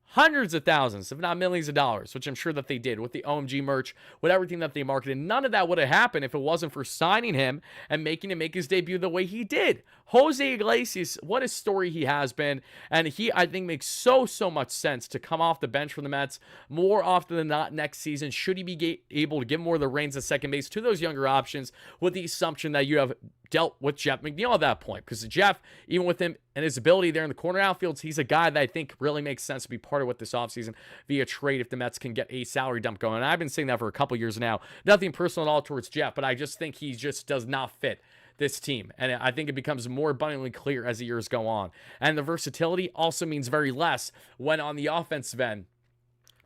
hundreds of thousands, if not millions of dollars, which I'm sure that they did with the OMG merch, with everything that they marketed. None of that would have happened if it wasn't for signing him and making him make his debut the way he did. Jose Iglesias, what a story he has been. And he, I think, makes so much sense to come off the bench for the Mets more often than not next season. Should he be able to give more of the reins at second base to those younger options, with the assumption that you have dealt with Jeff McNeil at that point? Because Jeff, even with him and his ability there in the corner outfields, he's a guy that I think really makes sense to be part of with this offseason via trade if the Mets can get a salary dump going. And I've been saying that for a couple years now. Nothing personal at all towards Jeff, but I just think he just does not fit this team. And I think it becomes more abundantly clear as the years go on. And the versatility also means very less when on the offensive end,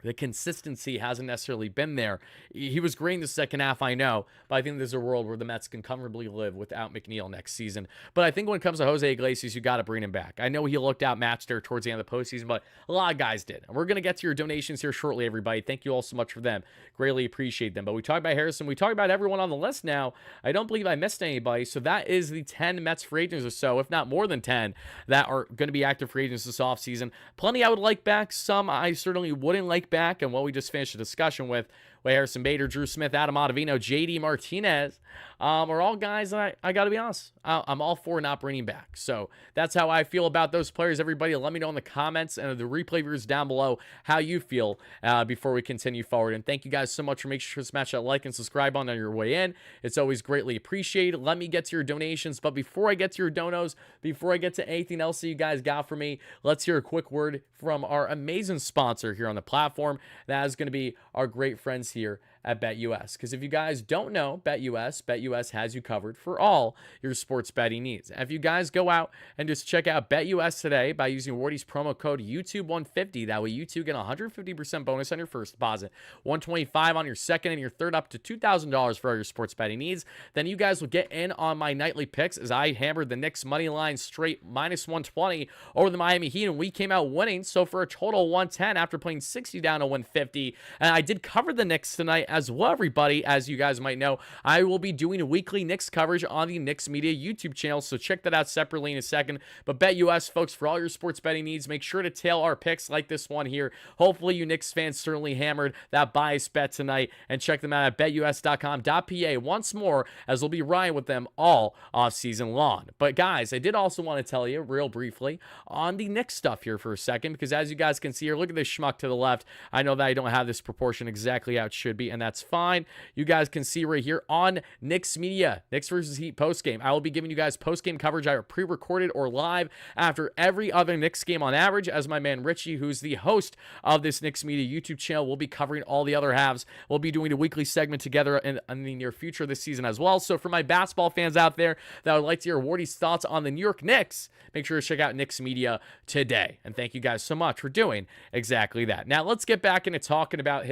the consistency hasn't necessarily been there. He was great in the second half, I know, but I think there's a world where the Mets can comfortably live without McNeil next season. But I think when it comes to Jose Iglesias, you got to bring him back. I know he looked outmatched there towards the end of the postseason, but a lot of guys did. And we're going to get to your donations here shortly, everybody. Thank you all so much for them. Greatly appreciate them. But we talked about Harrison. We talked about everyone on the list now. I don't believe I missed anybody. So that is the 10 Mets free agents or so, if not more than 10, that are going to be active free agents this offseason. Plenty I would like back. Some I certainly wouldn't like back. And what we just finished a discussion with Harrison Bader, Drew Smith, Adam Ottavino, JD Martinez, are all guys that I got to be honest, I'm all for not bringing back. So that's how I feel about those players. Everybody, let me know in the comments and the replay viewers down below how you feel before we continue forward. And thank you guys so much for making sure to smash that like and subscribe on your way in. It's always greatly appreciated. Let me get to your donations. But before I get to your donos, before I get to anything else that you guys got for me, let's hear a quick word from our amazing sponsor here on the platform. That is going to be our great friends here at BetUS. Because if you guys don't know BetUS has you covered for all your sports betting needs. And if you guys go out and just check out BetUS today by using Wardy's promo code YouTube150, that way you too get a 150% bonus on your first deposit, $125 on your second, and your third, up to $2,000 for all your sports betting needs. Then you guys will get in on my nightly picks as I hammered the Knicks money line straight -120 over the Miami Heat, and we came out winning. So for a total 110 after playing 60 down to 150. And I did cover the Knicks tonight as well, everybody. As you guys might know, I will be doing a weekly Knicks coverage on the Knicks Media YouTube channel, so check that out separately in a second. But BetUS, folks, for all your sports betting needs, make sure to tail our picks like this one here. Hopefully you Knicks fans certainly hammered that bias bet tonight, and check them out at betus.com.pa once more, as we'll be riding with them all off season long. But guys, I did also want to tell you real briefly on the Knicks stuff here for a second, because as you guys can see here, look at this schmuck to the left. I know that I don't have this proportion exactly how it should be, and that's fine. You guys can see right here on Knicks Media, Knicks versus Heat postgame. I will be giving you guys postgame coverage either pre-recorded or live after every other Knicks game on average, as my man Richie, who's the host of this Knicks Media YouTube channel, will be covering all the other halves. We'll be doing a weekly segment together in the near future this season as well. So for my basketball fans out there that would like to hear Wardy's thoughts on the New York Knicks, make sure to check out Knicks Media today. And thank you guys so much for doing exactly that. Now let's get back into talking about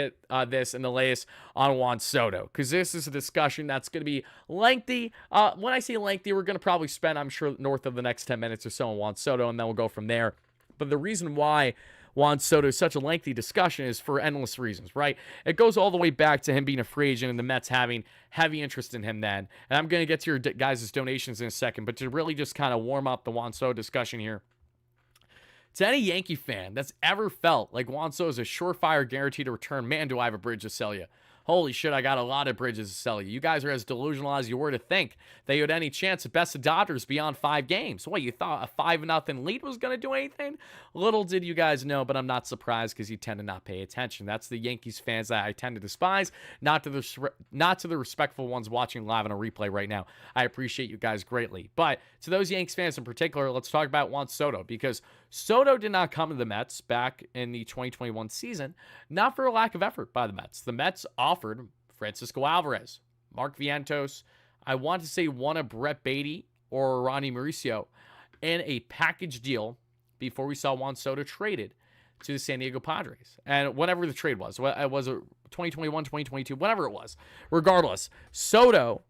this and the latest on Juan Soto, because this is a discussion that's going to be lengthy. When I say lengthy, we're going to probably spend, I'm sure, north of the next 10 minutes or so on Juan Soto, and then we'll go from there. But the reason why Juan Soto is such a lengthy discussion is for endless reasons, right? It goes all the way back to him being a free agent and the Mets having heavy interest in him then. And I'm going to get to your guys' donations in a second, but to really just kind of warm up the Juan Soto discussion here, to any Yankee fan that's ever felt like Juan Soto is a surefire guarantee to return, man, do I have a bridge to sell you. Holy shit, I got a lot of bridges to sell you. You guys are as delusional as you were to think that you had any chance at best of Dodgers beyond 5 games. What, you thought a 5-0 lead was going to do anything? Little did you guys know, but I'm not surprised because you tend to not pay attention. That's the Yankees fans that I tend to despise, not to the respectful ones watching live on a replay right now. I appreciate you guys greatly. But to those Yankees fans in particular, let's talk about Juan Soto, because Soto did not come to the Mets back in the 2021 season, not for a lack of effort by the Mets. The Mets offered Francisco Alvarez, Mark Vientos, I want to say one of Brett Beatty or Ronnie Mauricio, in a package deal before we saw Juan Soto traded to the San Diego Padres. And whatever the trade was, it was a 2021, 2022, whatever it was. Regardless, Soto,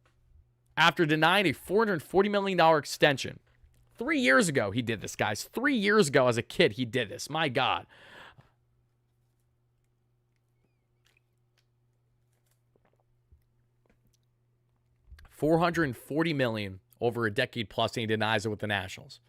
after denying a $440 million extension, 3 years ago, he did this, guys. 3 years ago, as a kid, he did this. My God. $440 million over a decade plus, and he denies it with the Nationals.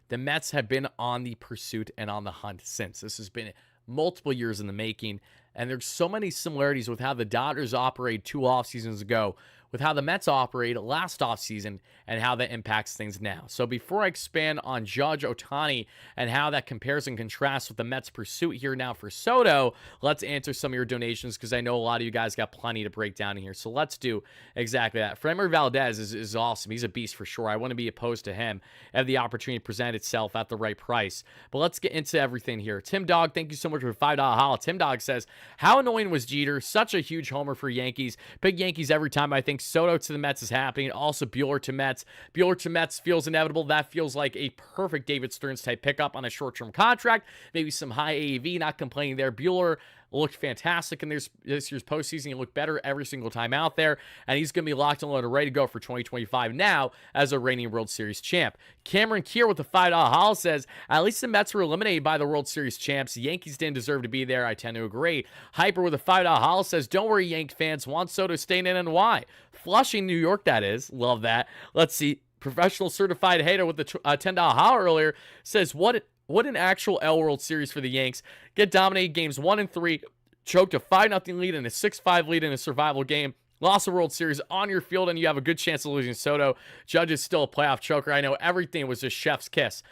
The Mets have been on the pursuit and on the hunt since. This has been multiple years in the making, and there's so many similarities with how the Dodgers operated 2 off seasons ago, with how the Mets operated last offseason, and how that impacts things now. So before I expand on Judge, Ohtani, and how that compares and contrasts with the Mets' pursuit here now for Soto, let's answer some of your donations, because I know a lot of you guys got plenty to break down here. So let's do exactly that. Framber Valdez is awesome. He's a beast for sure. I wouldn't be opposed to him have the opportunity to present itself at the right price. But let's get into everything here. Tim Dog, thank you so much for $5 holla. Tim Dog says, how annoying was Jeter? Such a huge homer for Yankees. Big Yankees every time. I think Soto to the Mets is happening. Also, Buehler to Mets. Buehler to Mets feels inevitable. That feels like a perfect David Stearns type pickup on a short-term contract. Maybe some high AAV, not complaining there. Buehler looked fantastic in this year's postseason. He looked better every single time out there, and he's going to be locked and loaded, ready to go for 2025 now as a reigning World Series champ. Cameron Kier with the $5 holla says, at least the Mets were eliminated by the World Series champs. The Yankees didn't deserve to be there. I tend to agree. Hyper with a $5 holla says, don't worry, Yank fans. Juan Soto staying in, and why? Flushing, New York, that is. Love that. Let's see. Professional certified hater with the $10 holla earlier says, what an actual L World Series for the Yanks. Get dominated games 1 and 3, choked a 5-0 lead and a 6-5 lead in a survival game. Lost a World Series on your field, and you have a good chance of losing Soto. Judge is still a playoff choker. I know everything was just chef's kiss.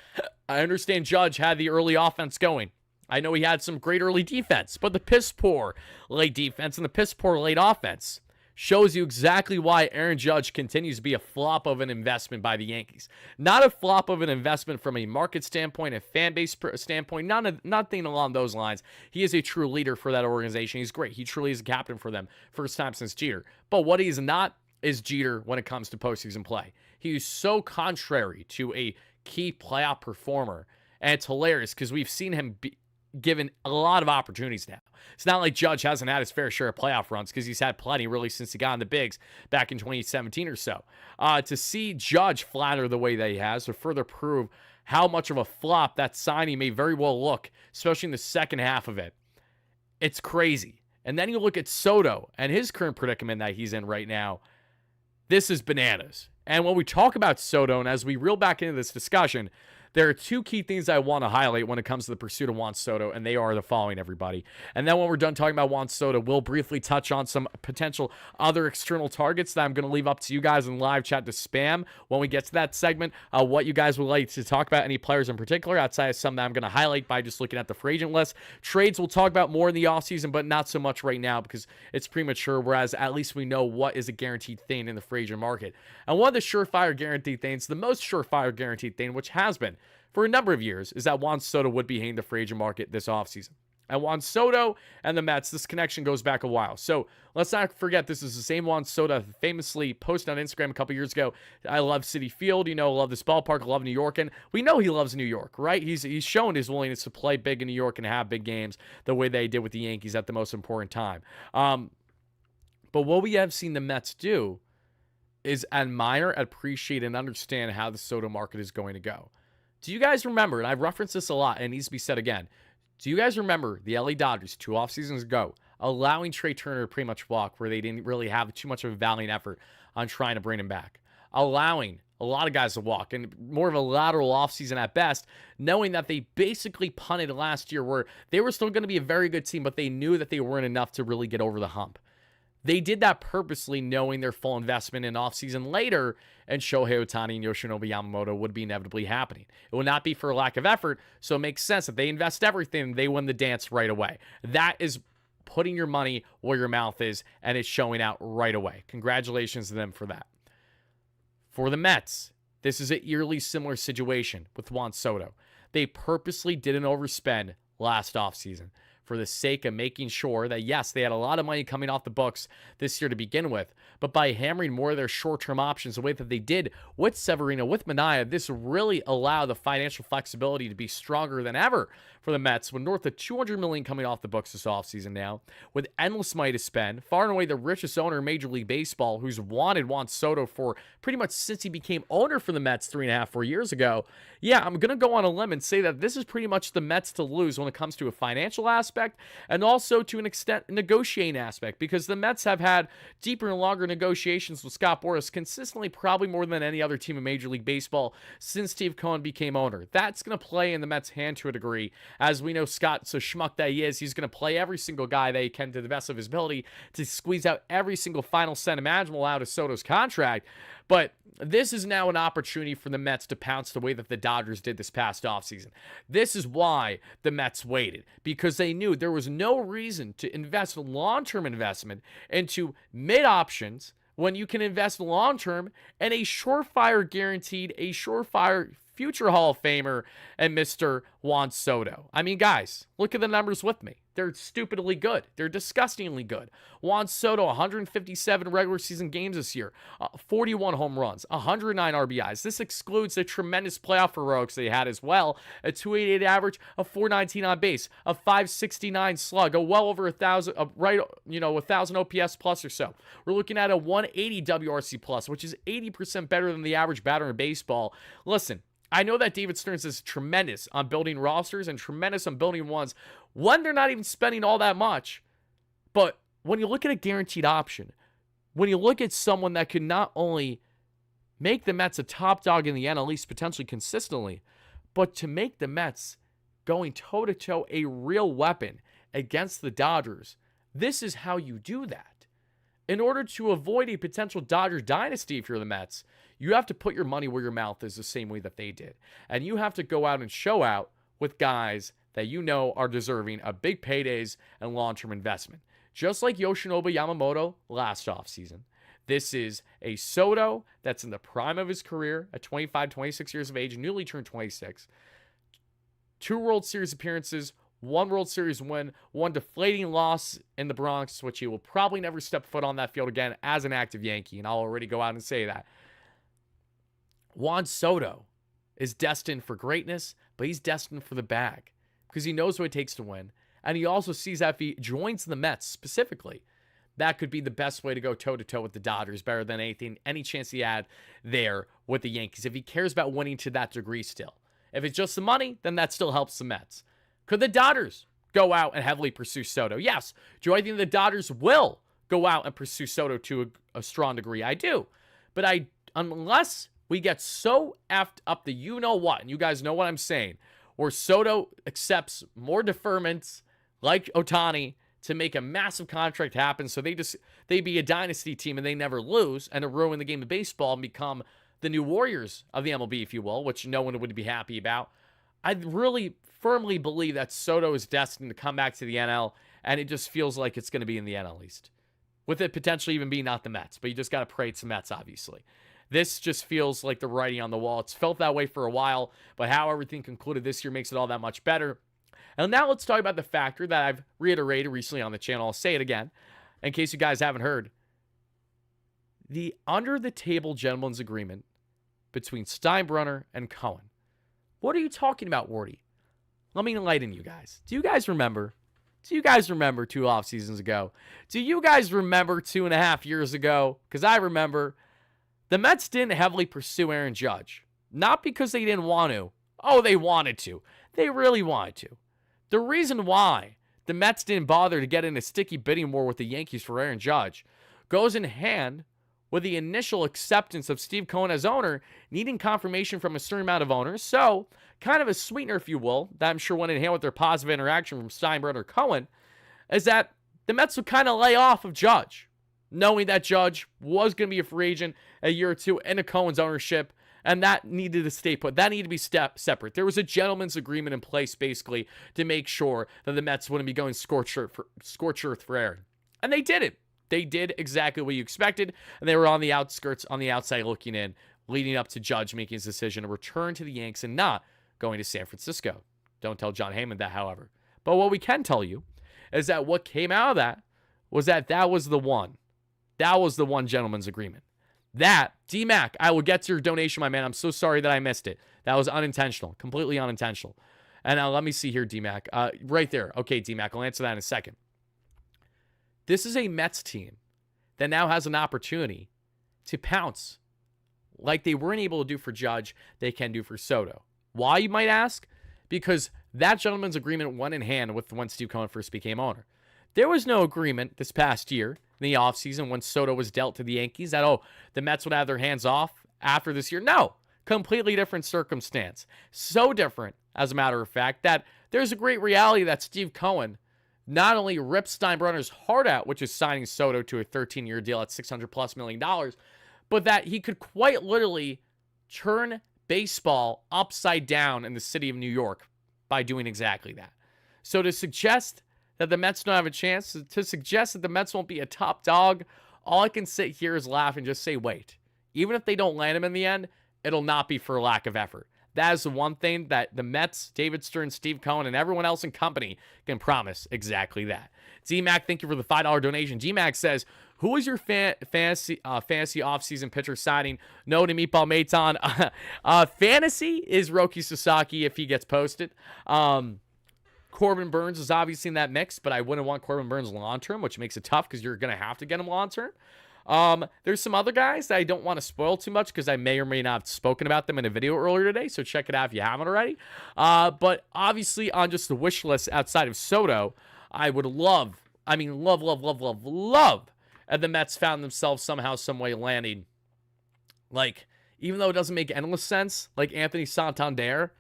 I understand Judge had the early offense going. I know he had some great early defense, but the piss poor late defense and the piss poor late offense shows you exactly why Aaron Judge continues to be a flop of an investment by the Yankees. Not a flop of an investment from a market standpoint, a fan base standpoint, nothing along those lines. He is a true leader for that organization. He's great. He truly is a captain for them. First time since Jeter. But what he's not is Jeter when it comes to postseason play. He is so contrary to a key playoff performer. And it's hilarious because we've seen him be given a lot of opportunities now. It's not like Judge hasn't had his fair share of playoff runs, because he's had plenty really since he got in the bigs back in 2017 or so. To see Judge flatter the way that he has to further prove how much of a flop that signing may very well look, especially in the second half of it. It's crazy. And then you look at Soto and his current predicament that he's in right now. This is bananas. And when we talk about Soto, and as we reel back into this discussion, there are 2 key things I want to highlight when it comes to the pursuit of Juan Soto, and they are the following, everybody. And then when we're done talking about Juan Soto, we'll briefly touch on some potential other external targets that I'm going to leave up to you guys in live chat to spam when we get to that segment. What you guys would like to talk about, any players in particular, outside of some that I'm going to highlight by just looking at the free agent list. Trades we'll talk about more in the offseason, but not so much right now because it's premature, whereas at least we know what is a guaranteed thing in the free agent market. And one of the surefire guaranteed things, the most surefire guaranteed thing, which has been for a number of years, is that Juan Soto would be hitting the free agent market this offseason. And Juan Soto and the Mets, this connection goes back a while. So let's not forget, this is the same Juan Soto famously posted on Instagram a couple years ago. I love Citi Field, I love this ballpark, I love New York. And we know he loves New York, right? He's shown his willingness to play big in New York and have big games the way they did with the Yankees at the most important time. But what we have seen the Mets do is admire, appreciate, and understand how the Soto market is going to go. Do you guys remember, and I've referenced this a lot, and it needs to be said again, do you guys remember the LA Dodgers 2 off seasons ago allowing Trey Turner to pretty much walk, where they didn't really have too much of a valiant effort on trying to bring him back? Allowing a lot of guys to walk, and more of a lateral offseason at best, knowing that they basically punted last year, where they were still going to be a very good team, but they knew that they weren't enough to really get over the hump. They did that purposely, knowing their full investment in offseason later, and Shohei Ohtani and Yoshinobu Yamamoto would be inevitably happening. It will not be for a lack of effort, so it makes sense that they invest everything, they win the dance right away. That is putting your money where your mouth is, and it's showing out right away. Congratulations to them for that. For the Mets, this is an eerily similar situation with Juan Soto. They purposely didn't overspend last offseason for the sake of making sure that, yes, they had a lot of money coming off the books this year to begin with, but by hammering more of their short-term options the way that they did with Severino, with Manaea, this really allowed the financial flexibility to be stronger than ever for the Mets, with north of $200 million coming off the books this offseason now, with endless money to spend, far and away the richest owner in Major League Baseball, who's wanted Juan Soto for pretty much since he became owner for the Mets 3.5, 4 years ago. Yeah, I'm going to go on a limb and say that this is pretty much the Mets to lose when it comes to a financial aspect, aspect, and also to an extent negotiating aspect, because the Mets have had deeper and longer negotiations with Scott Boras consistently, probably more than any other team in Major League Baseball since Steve Cohen became owner. That's going to play in the Mets' hand to a degree. As we know, Scott, so schmuck that he is, he's going to play every single guy that he can to the best of his ability to squeeze out every single final cent imaginable out of Soto's contract. But this is now an opportunity for the Mets to pounce the way that the Dodgers did this past offseason. This is why the Mets waited, because they knew there was no reason to invest long-term investment into mid-options when you can invest long-term in a surefire guaranteed, a surefire future Hall of Famer, and Mr. Juan Soto. I mean, guys, look at the numbers with me. They're stupidly good. They're disgustingly good. Juan Soto, 157 regular season games this year, 41 home runs, 109 RBIs. This excludes the tremendous playoff heroics they had as well. A 288 average, a 419 on base, a 569 slug, a well over 1,000, 1,000 OPS plus or so. We're looking at a 180 WRC plus, which is 80% better than the average batter in baseball. Listen, I know that David Stearns is tremendous on building rosters and tremendous on building ones when they're not even spending all that much. But when you look at a guaranteed option, when you look at someone that could not only make the Mets a top dog in the NL East potentially consistently, but to make the Mets going toe-to-toe a real weapon against the Dodgers, this is how you do that. In order to avoid a potential Dodgers dynasty if you're the Mets, you have to put your money where your mouth is the same way that they did. And you have to go out and show out with guys that you know are deserving of big paydays and long-term investment. Just like Yoshinobu Yamamoto last offseason. This is a Soto that's in the prime of his career at 25, 26 years of age, newly turned 26. 2 World Series appearances, 1 World Series win, 1 deflating loss in the Bronx, which he will probably never step foot on that field again as an active Yankee, and I'll already go out and say that. Juan Soto is destined for greatness, but he's destined for the bag because he knows what it takes to win. And he also sees that if he joins the Mets specifically, that could be the best way to go toe-to-toe with the Dodgers, better than any chance he had there with the Yankees, if he cares about winning to that degree still. If it's just the money, then that still helps the Mets. Could the Dodgers go out and heavily pursue Soto? Yes. Do I think the Dodgers will go out and pursue Soto to a strong degree? I do. But unless we get so effed up the you-know-what, and you guys know what I'm saying, where Soto accepts more deferments like Ohtani to make a massive contract happen so they be a dynasty team and they never lose and to ruin the game of baseball and become the new Warriors of the MLB, if you will, which no one would be happy about. I really firmly believe that Soto is destined to come back to the NL, and it just feels like it's going to be in the NL East, with it potentially even being not the Mets, but you just got to pray it's the Mets, obviously. This just feels like the writing on the wall. It's felt that way for a while, but how everything concluded this year makes it all that much better. And now let's talk about the factor that I've reiterated recently on the channel. I'll say it again, in case you guys haven't heard. The under-the-table gentleman's agreement between Steinbrenner and Cohen. What are you talking about, Wardy? Let me enlighten you guys. Do you guys remember? Do you guys remember 2 off seasons ago? Do you guys remember 2.5 years ago? Because I remember the Mets didn't heavily pursue Aaron Judge. Not because they didn't want to. Oh, they wanted to. They really wanted to. The reason why the Mets didn't bother to get in a sticky bidding war with the Yankees for Aaron Judge goes in hand with the initial acceptance of Steve Cohen as owner, needing confirmation from a certain amount of owners. So, kind of a sweetener, if you will, that I'm sure went in hand with their positive interaction from Steinbrenner Cohen, is that the Mets would kind of lay off of Judge, knowing that Judge was going to be a free agent a year or two into Cohen's ownership, and that needed to stay put. That needed to be separate. There was a gentleman's agreement in place, basically, to make sure that the Mets wouldn't be going scorched earth for Aaron. And they did it. They did exactly what you expected, and they were on the outskirts, on the outside looking in, leading up to Judge making his decision to return to the Yanks and not going to San Francisco. Don't tell John Heyman that, however. But what we can tell you is that what came out of that was that was the one. That was the one gentleman's agreement. That, D-Mac, I will get to your donation, my man. I'm so sorry that I missed it. That was unintentional, completely unintentional. And now let me see here, D-Mac. Right there. Okay, D-Mac, I'll answer that in a second. This is a Mets team that now has an opportunity to pounce like they weren't able to do for Judge, they can do for Soto. Why, you might ask? Because that gentleman's agreement went in hand with when Steve Cohen first became owner. There was no agreement this past year in the offseason when Soto was dealt to the Yankees that, oh, the Mets would have their hands off after this year. No, completely different circumstance. So different, as a matter of fact, that there's a great reality that Steve Cohen not only ripped Steinbrenner's heart out, which is signing Soto to a 13-year deal at $600+ million, but that he could quite literally turn baseball upside down in the city of New York by doing exactly that. So to suggest that the Mets don't have a chance, to suggest that the Mets won't be a top dog, all I can sit here is laugh and just say, wait. Even if they don't land him in the end, it'll not be for lack of effort. That is the one thing that the Mets, David Stern, Steve Cohen, and everyone else in company can promise exactly that. D-Mac, thank you for the $5 donation. D-Mac says, who is your fantasy offseason pitcher signing? No to Meatball Maton. Fantasy is Roki Sasaki if he gets posted. Corbin Burns is obviously in that mix, but I wouldn't want Corbin Burns long-term, which makes it tough because you're going to have to get him long-term. There's some other guys that I don't want to spoil too much because I may or may not have spoken about them in a video earlier today, so check it out if you haven't already. But obviously on just the wish list outside of Soto, I would love, if the Mets found themselves somehow, some way landing, like, even though it doesn't make endless sense, like Anthony Santander,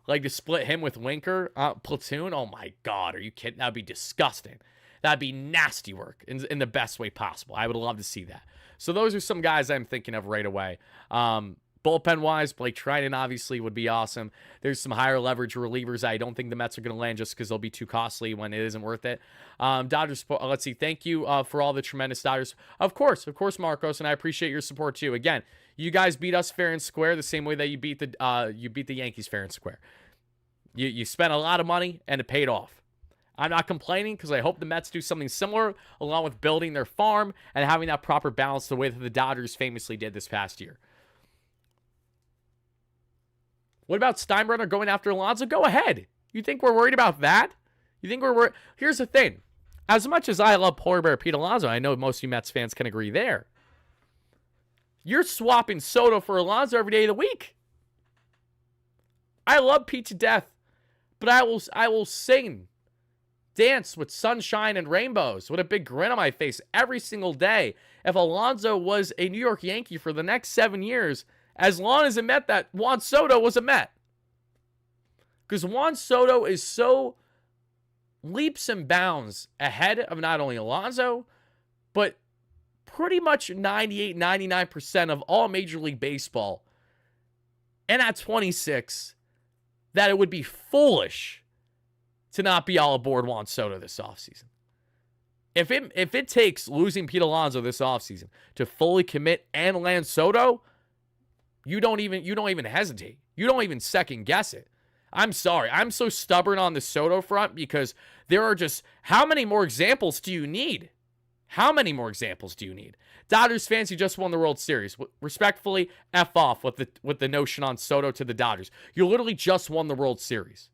like to split him with Winker, platoon. Oh my God, are you kidding? That'd be disgusting. That'd be nasty work in the best way possible. I would love to see that. So those are some guys I'm thinking of right away. Bullpen-wise, Blake Trinan obviously would be awesome. There's some higher leverage relievers I don't think the Mets are going to land just because they'll be too costly when it isn't worth it. Dodgers, let's see. Thank you for all the tremendous Dodgers. Of course, Marcos, and I appreciate your support too. Again, you guys beat us fair and square the same way that you beat the Yankees fair and square. You spent a lot of money and it paid off. I'm not complaining because I hope the Mets do something similar along with building their farm and having that proper balance the way that the Dodgers famously did this past year. What about Steinbrenner going after Alonso? Go ahead. You think we're worried about that? You think we're worried? Here's the thing. As much as I love Polar Bear Pete Alonso, I know most of you Mets fans can agree there. You're swapping Soto for Alonso every day of the week. I love Pete to death, but I will sing, dance with sunshine and rainbows with a big grin on my face every single day if Alonso was a New York Yankee for the next 7 years, as long as it meant that Juan Soto was a Met. Because Juan Soto is so leaps and bounds ahead of not only Alonso, but pretty much 98, 99% of all Major League Baseball. And at 26, that it would be foolish to not be all aboard Juan Soto this offseason. If it takes losing Pete Alonso this offseason to fully commit and land Soto, you don't even hesitate. You don't even second guess it. I'm sorry. I'm so stubborn on the Soto front because there are just, how many more examples do you need? How many more examples do you need? Dodgers fans, you just won the World Series. Respectfully, F off with the notion on Soto to the Dodgers. You literally just won the World Series.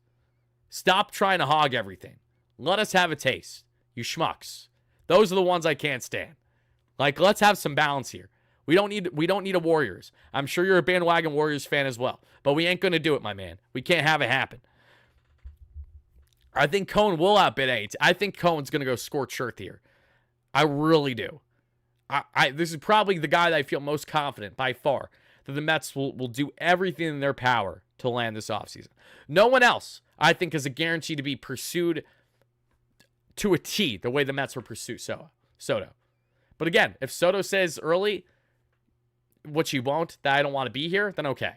Stop trying to hog everything. Let us have a taste. You schmucks. Those are the ones I can't stand. Like, let's have some balance here. We don't need a Warriors. I'm sure you're a bandwagon Warriors fan as well. But we ain't going to do it, my man. We can't have it happen. I think Cohen will outbid eight. I think Cohen's going to go scorched earth here. I really do. This is probably the guy that I feel most confident by far that the Mets will do everything in their power to land this offseason. No one else, I think, is a guarantee to be pursued to a T the way the Mets were pursued Soto. But again, if Soto says early, which he won't, that I don't want to be here, then okay.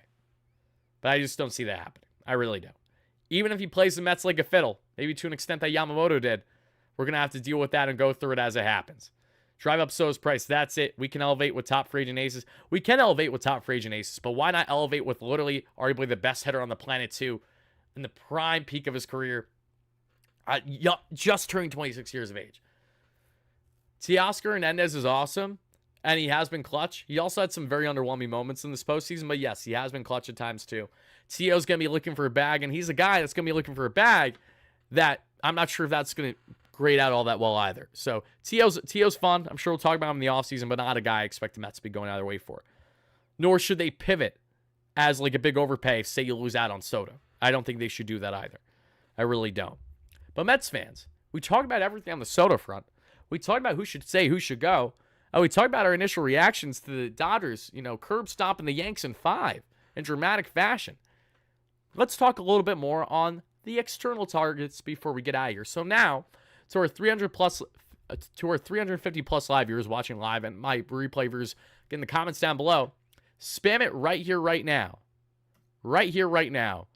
But I just don't see that happening. I really don't. Even if he plays the Mets like a fiddle, maybe to an extent that Yamamoto did, we're going to have to deal with that and go through it as it happens. Drive up Soto's price. That's it. We can elevate with top free agent aces. We can elevate with top free agent aces, but why not elevate with literally arguably the best hitter on the planet too, in the prime peak of his career, just turning 26 years of age. Teoscar Hernandez is awesome, and he has been clutch. He also had some very underwhelming moments in this postseason, but yes, he has been clutch at times too. Tio's going to be looking for a bag, and he's a guy that's going to be looking for a bag that I'm not sure if that's going to grade out all that well either. So Tio's fun. I'm sure we'll talk about him in the offseason, but not a guy I expect the Mets to be going either way for. Nor should they pivot as like a big overpay if, say, you lose out on Soto. I don't think they should do that either. I really don't. But Mets fans, we talked about everything on the Soto front. We talked about who should stay, who should go. We talked about our initial reactions to the Dodgers, curb stomping the Yanks in 5 in dramatic fashion. Let's talk a little bit more on the external targets before we get out of here. So now, to our 350 plus live viewers watching live and my replay viewers, get in the comments down below. Spam it right here, right now. Right here, right now.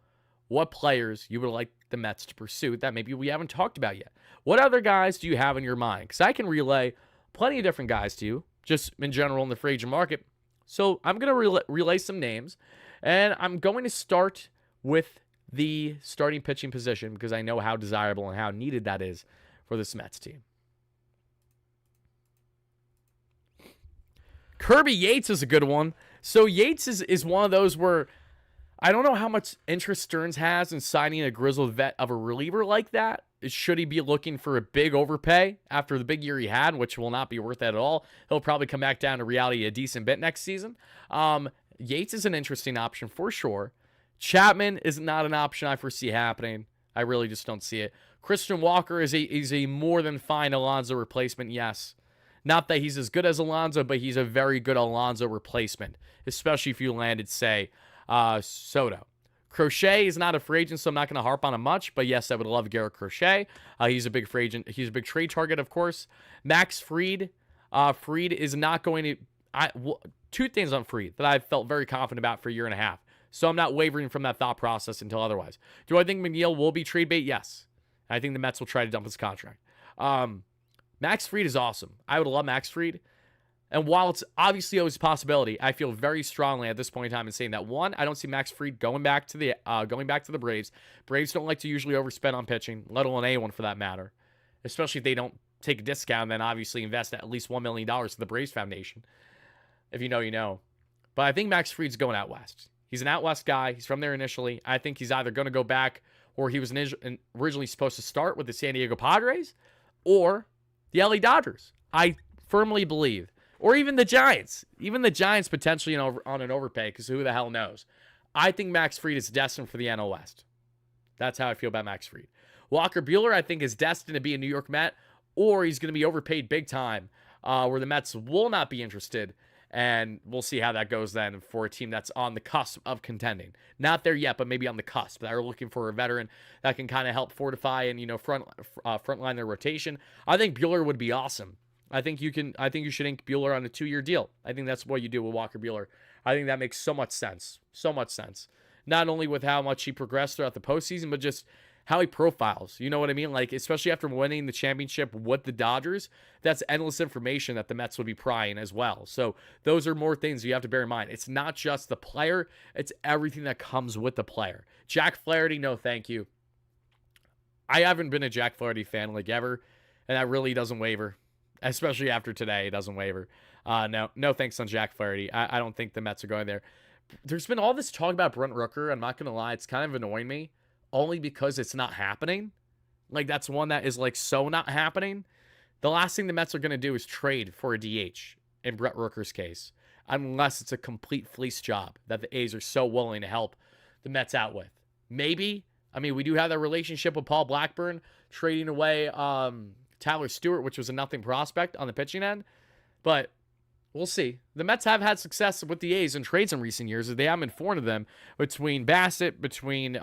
What players you would like the Mets to pursue that maybe we haven't talked about yet. What other guys do you have in your mind? Because I can relay plenty of different guys to you, just in general in the free agent market. So I'm going to relay some names, and I'm going to start with the starting pitching position because I know how desirable and how needed that is for this Mets team. Kirby Yates is a good one. So Yates is one of those where I don't know how much interest Stearns has in signing a grizzled vet of a reliever like that. Should he be looking for a big overpay after the big year he had, which will not be worth that at all? He'll probably come back down to reality a decent bit next season. Yates is an interesting option for sure. Chapman is not an option I foresee happening. I really just don't see it. Christian Walker is a more than fine Alonso replacement, yes. Not that he's as good as Alonso, but he's a very good Alonso replacement, especially if you landed, say, Soto. Crochet is not a free agent, so I'm not going to harp on him much. But yes, I would love Garrett Crochet. He's a big free agent. He's a big trade target, of course. Max Fried. Fried is not going to... two things on Fried that I've felt very confident about for a year and a half. So I'm not wavering from that thought process until otherwise. Do I think McNeil will be trade bait? Yes. I think the Mets will try to dump his contract. Max Fried is awesome. I would love Max Fried. And while it's obviously always a possibility, I feel very strongly at this point in time in saying that, one, I don't see Max Fried going back to the Braves. Braves don't like to usually overspend on pitching, let alone anyone for that matter. Especially if they don't take a discount and then obviously invest at least $1 million to the Braves Foundation. If you know, you know. But I think Max Fried's going out west. He's an out west guy. He's from there initially. I think he's either going to go back, or he was originally supposed to start with the San Diego Padres or the LA Dodgers. I firmly believe. Or even the Giants. Even the Giants potentially on an overpay, because who the hell knows. I think Max Fried is destined for the NL West. That's how I feel about Max Fried. Walker Buehler, I think, is destined to be a New York Met, or he's going to be overpaid big time, where the Mets will not be interested. And we'll see how that goes then for a team that's on the cusp of contending. Not there yet, but maybe on the cusp. That are looking for a veteran that can kind of help fortify and frontline their rotation. I think Buehler would be awesome. I think you should ink Buehler on a 2-year deal. I think that's what you do with Walker Buehler. I think that makes so much sense. So much sense. Not only with how much he progressed throughout the postseason, but just how he profiles. You know what I mean? Like, especially after winning the championship with the Dodgers, that's endless information that the Mets would be prying as well. So those are more things you have to bear in mind. It's not just the player, it's everything that comes with the player. Jack Flaherty, no thank you. I haven't been a Jack Flaherty fan like ever, and that really doesn't waver. Especially after today, it doesn't waver. No thanks on Jack Flaherty. I don't think the Mets are going there. There's been all this talk about Brent Rooker. I'm not going to lie. It's kind of annoying me. Only because it's not happening. Like, that's one that is, like, so not happening. The last thing the Mets are going to do is trade for a DH in Brent Rooker's case. Unless it's a complete fleece job that the A's are so willing to help the Mets out with. Maybe. I mean, we do have that relationship with Paul Blackburn trading away Tyler Stewart, which was a nothing prospect on the pitching end. But we'll see. The Mets have had success with the A's in trades in recent years. They haven't been foreign to them between Bassett, between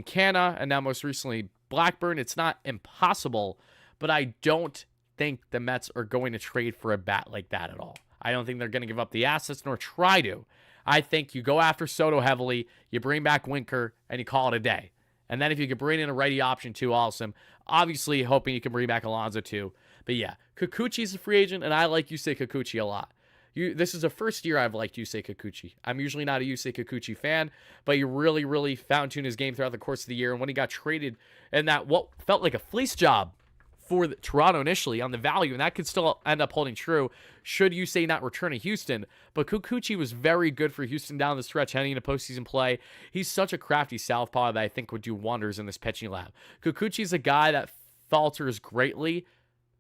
Canna, and now most recently Blackburn. It's not impossible, but I don't think the Mets are going to trade for a bat like that at all. I don't think they're going to give up the assets nor try to. I think you go after Soto heavily, you bring back Winker, and you call it a day. And then if you could bring in a righty option too, awesome. Obviously, hoping you can bring back Alonso too. But yeah, Kikuchi's a free agent, and I like Yusei Kikuchi a lot. This is the first year I've liked Yusei Kikuchi. I'm usually not a Yusei Kikuchi fan, but he really, really found-tuned his game throughout the course of the year. And when he got traded in that what felt like a fleece job for Toronto initially on the value, and that could still end up holding true should Yusei not return to Houston. But Kikuchi was very good for Houston down the stretch heading into postseason play. He's such a crafty southpaw that I think would do wonders in this pitching lab. Kikuchi's a guy that falters greatly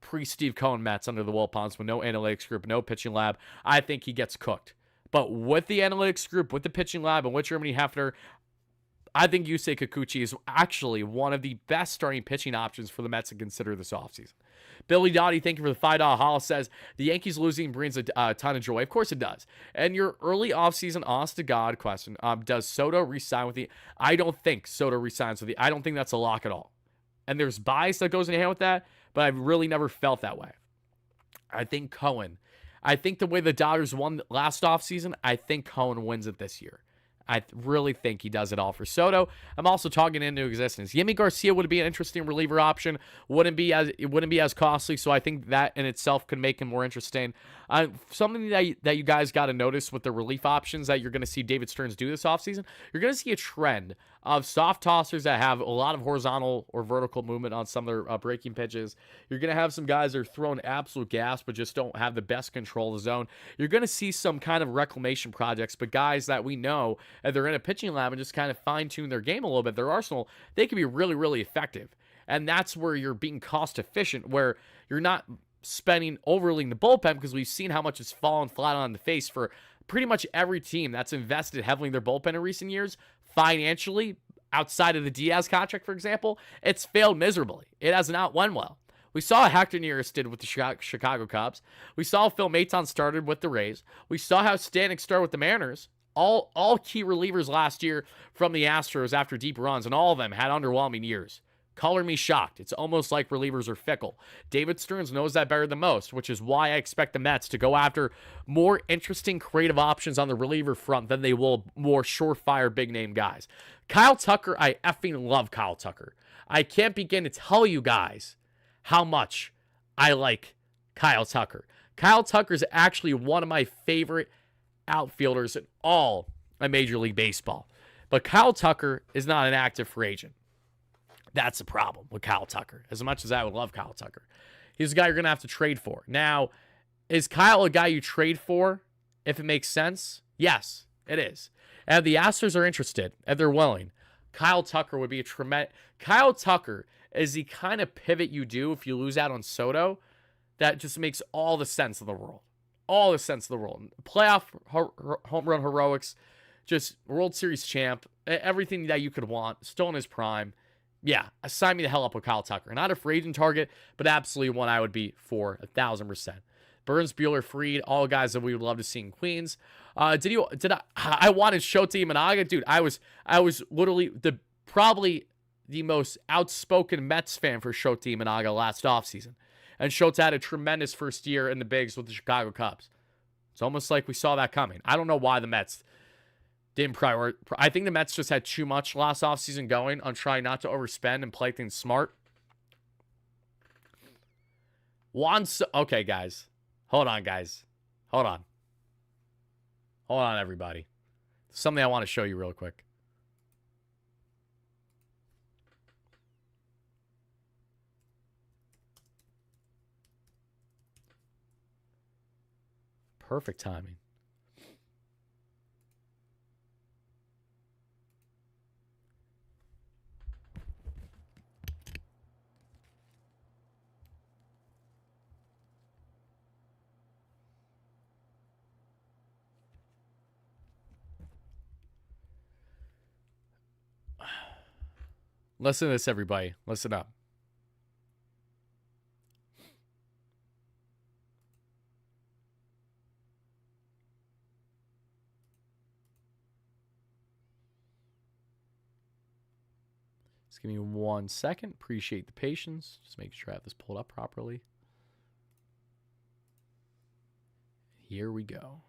pre-Steve Cohen Mets under the Wilpons with no analytics group, no pitching lab. I think he gets cooked. But with the analytics group, with the pitching lab, and with Germany Hefner, I think Yusei Kikuchi is actually one of the best starting pitching options for the Mets to consider this offseason. Billy Dottie, thank you for the $5 holla, says, the Yankees losing brings a ton of joy. Of course it does. And your early offseason, honest to God question, does Soto re-sign with the... I don't think Soto re-signs with the... I don't think that's a lock at all. And there's bias that goes in hand with that, but I've really never felt that way. I think Cohen. I think the way the Dodgers won last offseason, I think Cohen wins it this year. I really think he does it all for Soto. I'm also talking into existence. Yimi Garcia would be an interesting reliever option. It wouldn't be as costly, so I think that in itself could make him more interesting. Something that you guys got to notice with the relief options that you're going to see David Stearns do this offseason, you're going to see a trend of soft tossers that have a lot of horizontal or vertical movement on some of their breaking pitches. You're going to have some guys that are throwing absolute gas but just don't have the best control of the zone. You're going to see some kind of reclamation projects, but guys that we know, if they're in a pitching lab and just kind of fine-tune their game a little bit, their arsenal, they can be really, really effective. And that's where you're being cost efficient, where you're not spending overly the bullpen, because we've seen how much it's fallen flat on the face for pretty much every team that's invested heavily in their bullpen in recent years. Financially, outside of the Diaz contract, for example, it's failed miserably. It has not won well. We saw how Hector Neris did with the Chicago Cubs. We saw Phil Maton started with the Rays. We saw how Stanek started with the Mariners. All key relievers last year from the Astros after deep runs, and all of them had underwhelming years. Color me shocked. It's almost like relievers are fickle. David Stearns knows that better than most, which is why I expect the Mets to go after more interesting, creative options on the reliever front than they will more surefire, big-name guys. Kyle Tucker, I effing love Kyle Tucker. I can't begin to tell you guys how much I like Kyle Tucker. Kyle Tucker is actually one of my favorite outfielders in all of Major League Baseball. But Kyle Tucker is not an active free agent. That's the problem with Kyle Tucker. As much as I would love Kyle Tucker, he's a guy you're going to have to trade for. Now, is Kyle a guy you trade for if it makes sense? Yes, it is. And if the Astros are interested, if they're willing, Kyle Tucker would be a tremendous... Kyle Tucker is the kind of pivot you do if you lose out on Soto that just makes all the sense in the world. All the sense in the world. Playoff home run heroics, just World Series champ, everything that you could want, still in his prime. Yeah, sign me the hell up with Kyle Tucker. Not a free agent target, but absolutely one I would be for 1,000%. Burns, Bueller, Fried, all guys that we would love to see in Queens. I wanted Shota Imanaga, dude. I was literally probably the most outspoken Mets fan for Shota Imanaga last offseason. And Shota had a tremendous first year in the bigs with the Chicago Cubs. It's almost like we saw that coming. I don't know why the Mets didn't prioritize. I think the Mets just had too much last offseason going on trying not to overspend and play things smart. Okay, guys. Hold on, guys. Hold on. Hold on, everybody. Something I want to show you real quick. Perfect timing. Listen to this, everybody. Listen up. Just give me 1 second. Appreciate the patience. Just make sure I have this pulled up properly. Here we go.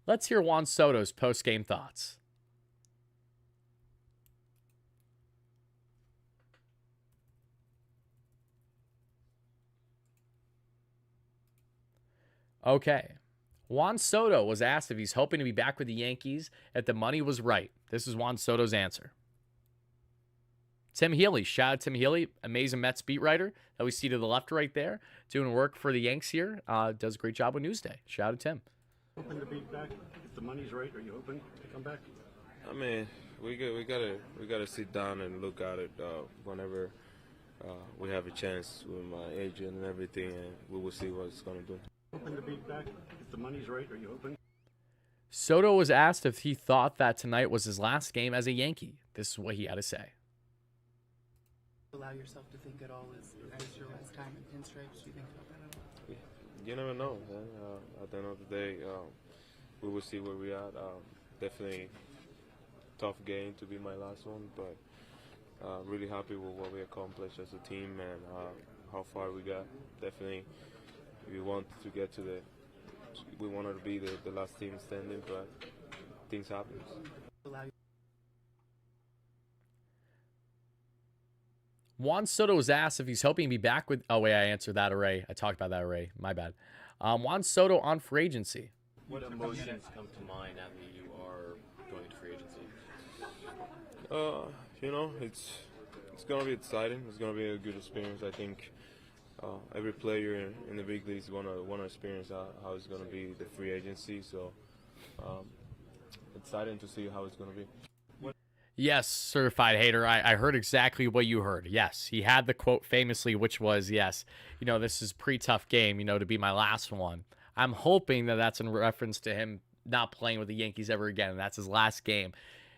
Let's hear Juan Soto's post-game thoughts. Okay. Juan Soto was asked if he's hoping to be back with the Yankees if the money was right. This is Juan Soto's answer. Tim Healy. Shout out Tim Healy, amazing Mets beat writer that we see to the left right there, doing work for the Yanks here. Does a great job with Newsday. Shout out Tim. Hoping to be back if the money's right. Are you hoping to come back? I mean, we gotta sit down and look at it whenever we have a chance with my agent and everything, and we will see what it's gonna do. Hoping to be back if the money's right. Are you hoping? Soto was asked if he thought that tonight was his last game as a Yankee. This is what he had to say. Allow yourself to think at all as your last time in pinstripes? Do you think about that at all? You never know, man. At the end of the day, we will see where we at. Definitely tough game to be my last one, but really happy with what we accomplished as a team and how far we got. Definitely, we want to get to we wanted to be the last team standing, but things happen. Juan Soto was asked if he's hoping to be back with... Oh, wait, I answered that already. I talked about that already. My bad. Juan Soto on free agency. What emotions come to mind now that you are going to free agency? You know, it's gonna be exciting. It's gonna be a good experience. I think every player in the big leagues wanna experience how it's gonna be the free agency. So exciting to see how it's gonna be. Yes, certified hater. I heard exactly what you heard. Yes, he had the quote famously, which was, yes, you know, this is a pretty tough game, you know, to be my last one. I'm hoping that that's in reference to him not playing with the Yankees ever again. That's his last game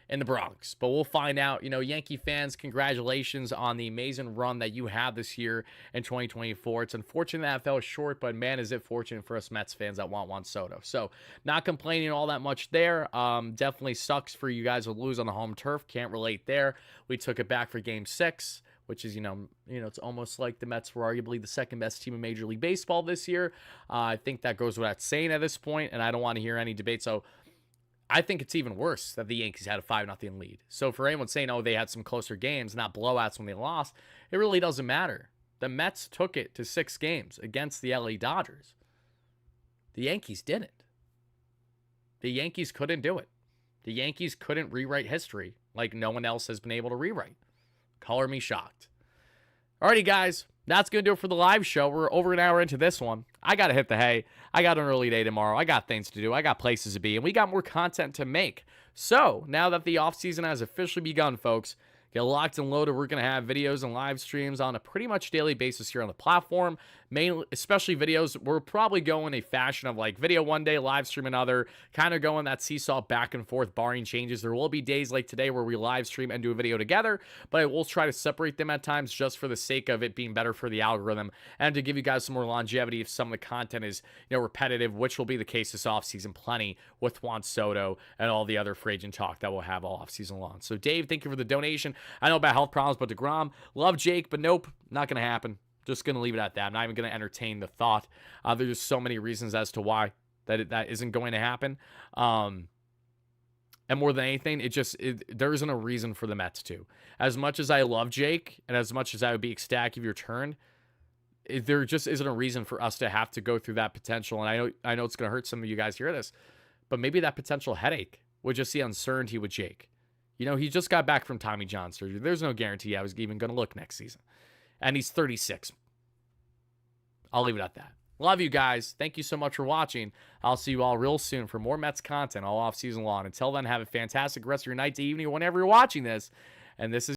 in the Bronx. But we'll find out. You know, Yankee fans, congratulations on the amazing run that you have this year in 2024. It's unfortunate that it fell short, but man, is it fortunate for us Mets fans that want Juan Soto. So not complaining all that much there. Definitely sucks for you guys to lose on the home turf. Can't relate there. We took it back for Game 6, which is, you know, it's almost like the Mets were arguably the second best team in Major League Baseball this year. I think that goes without saying at this point, and I don't want to hear any debate. So I think it's even worse that the Yankees had a 5-0 lead. So for anyone saying, oh, they had some closer games, not blowouts when they lost, it really doesn't matter. The Mets took it to 6 games against the LA Dodgers. The Yankees didn't. The Yankees couldn't do it. The Yankees couldn't rewrite history like no one else has been able to rewrite. Color me shocked. Alrighty, guys. That's going to do it for the live show. We're over an hour into this one. I got to hit the hay. I got an early day tomorrow. I got things to do. I got places to be. And we got more content to make. So, now that the offseason has officially begun, folks, get locked and loaded. We're going to have videos and live streams on a pretty much daily basis here on the platform. Mainly, especially videos. We're probably going a fashion of like video one day, live stream another. Kind of going that seesaw back and forth, barring changes. There will be days like today where we live stream and do a video together. But I will try to separate them at times just for the sake of it being better for the algorithm. And to give you guys some more longevity if some of the content is, you know, repetitive, which will be the case this offseason plenty with Juan Soto and all the other free agent talk that we'll have all offseason long. So Dave, thank you for the donation. I know about health problems, but DeGrom, love Jake, but nope, not going to happen. Just going to leave it at that. I'm not even going to entertain the thought. There's just so many reasons as to why that isn't going to happen. And more than anything, there isn't a reason for the Mets to. As much as I love Jake, and as much as I would be ecstatic if he returned, there just isn't a reason for us to have to go through that potential. And I know it's going to hurt some of you guys hear this, but maybe that potential headache with just the uncertainty with Jake. You know, he just got back from Tommy John surgery. There's no guarantee I was even going to look next season. And he's 36. I'll leave it at that. Love you guys. Thank you so much for watching. I'll see you all real soon for more Mets content all off season long. Until then, have a fantastic rest of your night to evening, whenever you're watching this. And this is